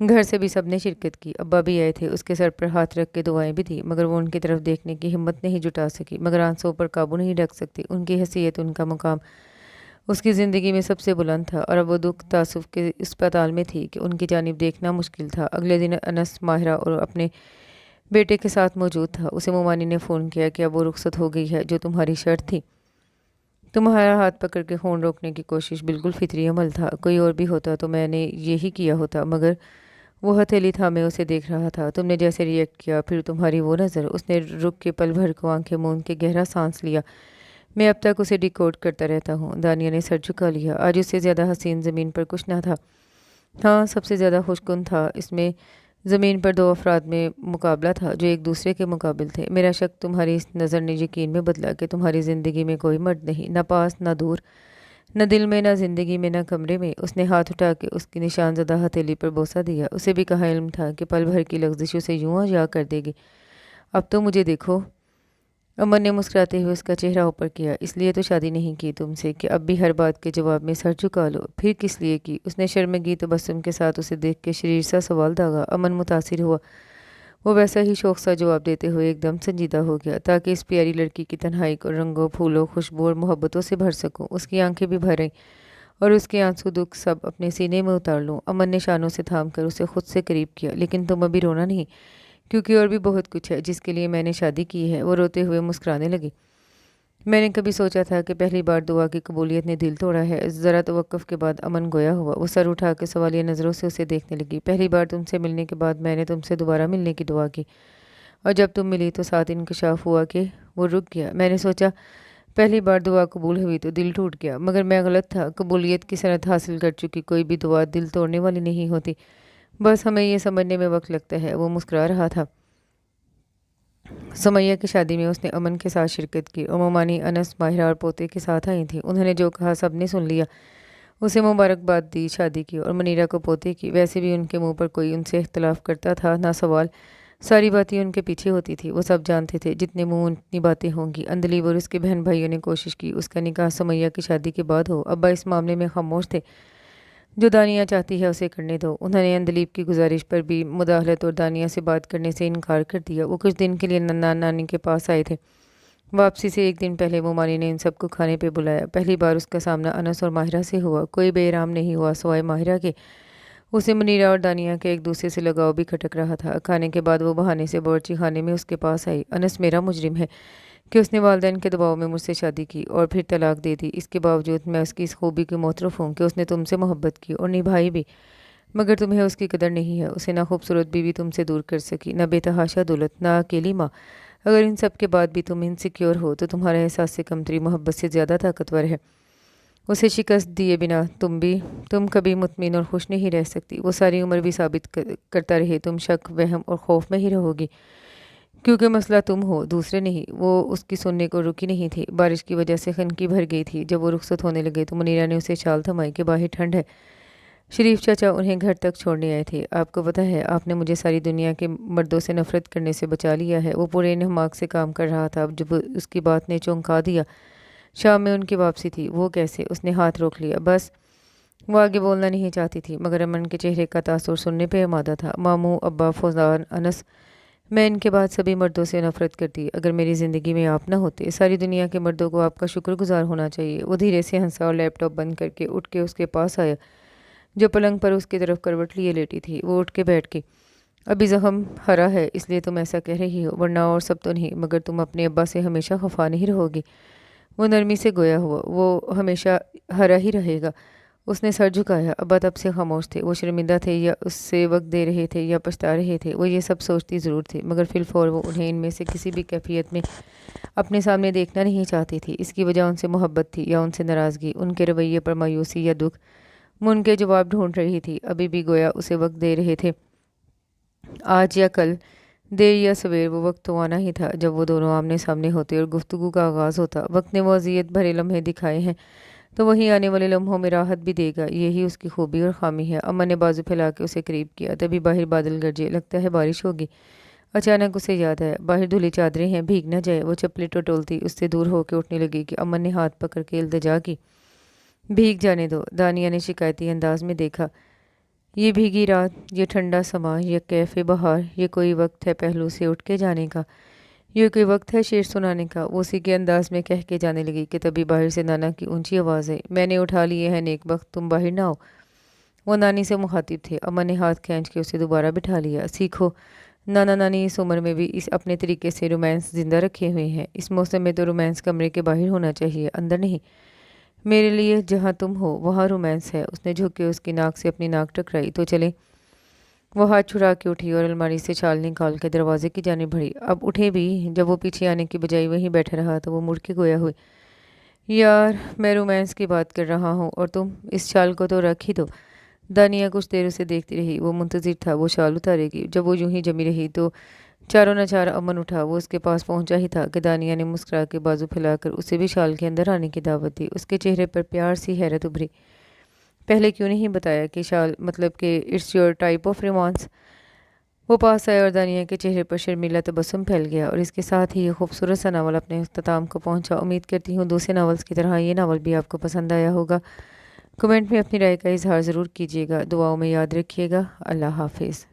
گھر سے بھی سب نے شرکت کی، ابا بھی آئے تھے، اس کے سر پر ہاتھ رکھ کے دعائیں بھی دی، مگر وہ ان کی طرف دیکھنے کی ہمت نہیں جٹا سکی، مگر آنسوں پر قابو نہیں رکھ سکتی۔ ان کی حیثیت، ان کا مقام اس کی زندگی میں سب سے بلند تھا، اور اب وہ دکھ تعصب کے اس پتال میں تھی کہ ان کی جانب دیکھنا مشکل تھا۔ اگلے دن انس ماہرہ اور اپنے بیٹے کے ساتھ موجود تھا۔ اسے مومانی نے فون کیا کہ اب وہ رخصت ہو گئی ہے، جو تمہاری شرط تھی۔ تمہارا ہاتھ پکڑ کے خون روکنے کی کوشش بالکل فطری عمل تھا، کوئی اور بھی ہوتا تو میں نے یہی کیا ہوتا، مگر وہ ہتھیلی تھامے اسے دیکھ رہا تھا۔ تم نے جیسے ریئیکٹ کیا، پھر تمہاری وہ نظر۔ اس نے رک کے پل بھر کو آنکھیں موند کے گہرا سانس لیا۔ میں اب تک اسے ڈیکوڈ کرتا رہتا ہوں۔ دانیہ نے سر جھکا لیا۔ آج اس سے زیادہ حسین زمین پر کچھ نہ تھا۔ ہاں، سب سے زیادہ خوشگن تھا۔ اس میں زمین پر دو افراد میں مقابلہ تھا جو ایک دوسرے کے مقابل تھے۔ میرا شک تمہاری اس نظر نے یقین میں بدلا کہ تمہاری زندگی میں کوئی مرد نہیں، نہ پاس نہ دور، نہ دل میں، نہ زندگی میں، نہ کمرے میں۔ اس نے ہاتھ اٹھا کے اس کی نشان زدہ ہتھیلی پر بوسہ دیا۔ اسے بھی کہا علم تھا کہ پل بھر کی لغزش اسے یوں اجاگ کر دے گی۔ اب تو مجھے دیکھو۔ امن نے مسکراتے ہوئے اس کا چہرہ اوپر کیا۔ اس لیے تو شادی نہیں کی تم سے کہ اب بھی ہر بات کے جواب میں سر جھکا لو۔ پھر کس لیے کی؟ اس نے شرمگی تبسم کے ساتھ اسے دیکھ کے شریر سا سوال داغا۔ امن متاثر ہوا۔ وہ ویسا ہی شوق سا جواب دیتے ہوئے ایک دم سنجیدہ ہو گیا، تاکہ اس پیاری لڑکی کی تنہائی کو رنگوں، پھولوں، خوشبو اور محبتوں سے بھر سکوں۔ اس کی آنکھیں بھی بھر آئیں اور اس کے آنسو دکھ سب اپنے سینے میں اتار لوں۔ امن نے شانوں سے تھام کر اسے خود سے قریب کیا۔ لیکن تم ابھی رونا نہیں، کیونکہ اور بھی بہت کچھ ہے جس کے لیے میں نے شادی کی ہے۔ وہ روتے ہوئے مسکرانے لگی۔ میں نے کبھی سوچا تھا کہ پہلی بار دعا کی قبولیت نے دل توڑا ہے؟ ذرا توقف کے بعد امن گویا ہوا۔ وہ سر اٹھا کے سوالیہ نظروں سے اسے دیکھنے لگی۔ پہلی بار تم سے ملنے کے بعد میں نے تم سے دوبارہ ملنے کی دعا کی، اور جب تم ملی تو ساتھ انکشاف ہوا کہ وہ رک گیا۔ میں نے سوچا پہلی بار دعا قبول ہوئی تو دل ٹوٹ گیا، مگر میں غلط تھا۔ قبولیت کی صنعت حاصل کر چکی کوئی بھی دعا دل توڑنے والی نہیں ہوتی، بس ہمیں یہ سمجھنے میں وقت لگتا ہے۔ وہ مسکرا رہا تھا۔ سمیہ کی شادی میں اس نے امن کے ساتھ شرکت کی، اور مومانی انس ماہرہ اور پوتے کے ساتھ آئی تھیں۔ انہوں نے جو کہا سب نے سن لیا۔ اسے مبارکباد دی شادی کی، اور منیرہ کو پوتے کی۔ ویسے بھی ان کے منہ پر کوئی ان سے اختلاف کرتا تھا نہ سوال، ساری باتیں ان کے پیچھے ہوتی تھی۔ وہ سب جانتے تھے جتنے منہ اتنی باتیں ہوں گی۔ اندلیب اور اس کے بہن بھائیوں نے کوشش کی اس کا نکاح سمیہ کی شادی کے بعد ہو۔ ابا اس معاملے میں خاموش تھے۔ جو دانیہ چاہتی ہے اسے کرنے دو۔ انہوں نے اندلیب کی گزارش پر بھی مداخلت اور دانیہ سے بات کرنے سے انکار کر دیا۔ وہ کچھ دن کے لیے نانا نانی کے پاس آئے تھے۔ واپسی سے ایک دن پہلے مومانی نے ان سب کو کھانے پہ بلایا۔ پہلی بار اس کا سامنا انس اور ماہرہ سے ہوا۔ کوئی بے رحم نہیں ہوا سوائے ماہرہ کے۔ اسے منیرہ اور دانیہ کے ایک دوسرے سے لگاؤ بھی کھٹک رہا تھا۔ کھانے کے بعد وہ بہانے سے باورچی خانے میں اس کے پاس آئی۔ انس میرا مجرم ہے کہ اس نے والدین کے دباؤ میں مجھ سے شادی کی اور پھر طلاق دے دی۔ اس کے باوجود میں اس کی اس خوبی کی معترف ہوں کہ اس نے تم سے محبت کی اور نبھائی بھی، مگر تمہیں اس کی قدر نہیں ہے۔ اسے نہ خوبصورت بیوی تم سے دور کر سکی، نہ بے تحاشا دولت، نہ اکیلی ماں۔ اگر ان سب کے بعد بھی تم انسیکیور ہو تو تمہارا احساس سے کمتری محبت سے زیادہ طاقتور ہے۔ اسے شکست دیے بنا تم کبھی مطمئن اور خوش نہیں رہ سکتی۔ وہ ساری عمر بھی ثابت کرتا رہے تم شک، وہم اور خوف میں ہی رہو گی، کیونکہ مسئلہ تم ہو، دوسرے نہیں۔ وہ اس کی سننے کو رکی نہیں تھی۔ بارش کی وجہ سے خنکی بھر گئی تھی۔ جب وہ رخصت ہونے لگے تو منیرہ نے اسے شال تھمائی کہ باہر ٹھنڈ ہے۔ شریف چاچا انہیں گھر تک چھوڑنے آئے تھے۔ آپ کو پتہ ہے آپ نے مجھے ساری دنیا کے مردوں سے نفرت کرنے سے بچا لیا ہے۔ وہ پورے انہماک سے کام کر رہا تھا جب اس کی بات نے چونکا دیا۔ شام میں ان کی واپسی تھی۔ وہ کیسے؟ اس نے ہاتھ روک لیا۔ بس وہ آگے بولنا نہیں چاہتی تھی، مگر امن کے چہرے کا تاثر سننے پہ آمادہ تھا۔ ماموں، ابا، فوزان، انس، میں ان کے بعد سبھی مردوں سے نفرت کرتی اگر میری زندگی میں آپ نہ ہوتے۔ ساری دنیا کے مردوں کو آپ کا شکر گزار ہونا چاہیے۔ وہ دھیرے سے ہنسا اور لیپ ٹاپ بند کر کے اٹھ کے اس کے پاس آیا جو پلنگ پر اس کی طرف کروٹ لیے لیٹی تھی۔ وہ اٹھ کے بیٹھ گئی۔ ابھی زخم ہرا ہے اس لیے تم ایسا کہہ رہی ہو، ورنہ اور سب تو نہیں، مگر تم اپنے ابا سے ہمیشہ خفا نہیں رہو گی۔ وہ نرمی سے گویا ہوا۔ وہ ہمیشہ ہرا ہی رہے گا۔ اس نے سر جھکایا۔ ابا تب سے خاموش تھے۔ وہ شرمندہ تھے یا اس سے وقت دے رہے تھے یا پچھتا رہے تھے، وہ یہ سب سوچتی ضرور تھی، مگر فی الفور وہ انہیں ان میں سے کسی بھی کیفیت میں اپنے سامنے دیکھنا نہیں چاہتی تھی۔ اس کی وجہ ان سے محبت تھی یا ان سے ناراضگی، ان کے رویے پر مایوسی یا دکھ؟ وہ ان کے جواب ڈھونڈ رہی تھی۔ ابھی بھی گویا اسے وقت دے رہے تھے۔ آج یا کل، دیر یا سویر، وہ وقت تو آنا ہی تھا جب وہ دونوں آمنے سامنے ہوتے اور گفتگو کا آغاز ہوتا۔ وقت نے وہ اذیت بھرے لمحے دکھائے ہیں تو وہی آنے والے لمحوں میں راحت بھی دے گا۔ یہی اس کی خوبی اور خامی ہے۔ امن نے بازو پھیلا کے اسے قریب کیا۔ تبھی باہر بادل گرجے، لگتا ہے بارش ہوگی۔ اچانک اسے یاد آیا باہر دھلی چادریں ہیں، بھیگ نہ جائے۔ وہ چپلے ٹٹولتی اس سے دور ہو کے اٹھنے لگی کہ امن نے ہاتھ پکڑ کے التجا کی۔ بھیگ جانے دو۔ دانیہ نے شکایتی انداز میں دیکھا۔ یہ بھیگی رات، یہ ٹھنڈا سما، یہ کیف بہار، یہ کوئی وقت ہے پہلو سے اٹھ کے جانے کا، یہ کوئی وقت ہے شعر سنانے کا، وہ اسی کے انداز میں کہہ کے جانے لگی کہ تبھی باہر سے نانا کی اونچی آواز ہے، میں نے اٹھا لیے ہیں نیک بخت، تم باہر نہ آؤ۔ وہ نانی سے مخاطب تھے۔ اماں نے ہاتھ کھینچ کے اسے دوبارہ بٹھا لیا۔ سیکھو، نانا نانی اس عمر میں بھی اس اپنے طریقے سے رومانس زندہ رکھے ہوئے ہیں۔ اس موسم میں تو رومانس کمرے کے باہر ہونا چاہیے، اندر نہیں۔ میرے لیے جہاں تم ہو وہاں رومانس ہے۔ اس نے جھک کے اس کی ناک سے اپنی ناک ٹکرائی۔ تو چلے۔ وہ ہاتھ چھڑا کے اٹھی اور الماری سے شال نکال کے دروازے کی جانب بڑھی۔ اب اٹھے بھی۔ جب وہ پیچھے آنے کی بجائے وہیں بیٹھا رہا تو وہ مڑ کے گویا ہوئے، یار میں رومانس کی بات کر رہا ہوں اور تم اس شال کو تو رکھ ہی دو۔ دانیہ کچھ دیر اسے دیکھتی رہی۔ وہ منتظر تھا وہ شال اتارے گی۔ جب وہ یوں ہی جمی رہی تو چاروں ناچار امن اٹھا۔ وہ اس کے پاس پہنچا ہی تھا کہ دانیہ نے مسکرا کے بازو پھیلا کر اسے بھی شال کے اندر آنے کی دعوت دی۔ اس کے چہرے پر پیار سی حیرت ابھری۔ پہلے کیوں نہیں بتایا کہ شال مطلب کہ it's your type of romance? وہ پاس آیا اور دانیہ کے چہرے پر شرمیلا تبسم پھیل گیا، اور اس کے ساتھ ہی یہ خوبصورت سا ناول اپنے اختتام کو پہنچا۔ امید کرتی ہوں دوسرے ناولز کی طرح یہ ناول بھی آپ کو پسند آیا ہوگا۔ کمنٹ میں اپنی رائے کا اظہار ضرور کیجیے گا۔ دعاؤں میں یاد رکھیے گا۔ اللہ حافظ۔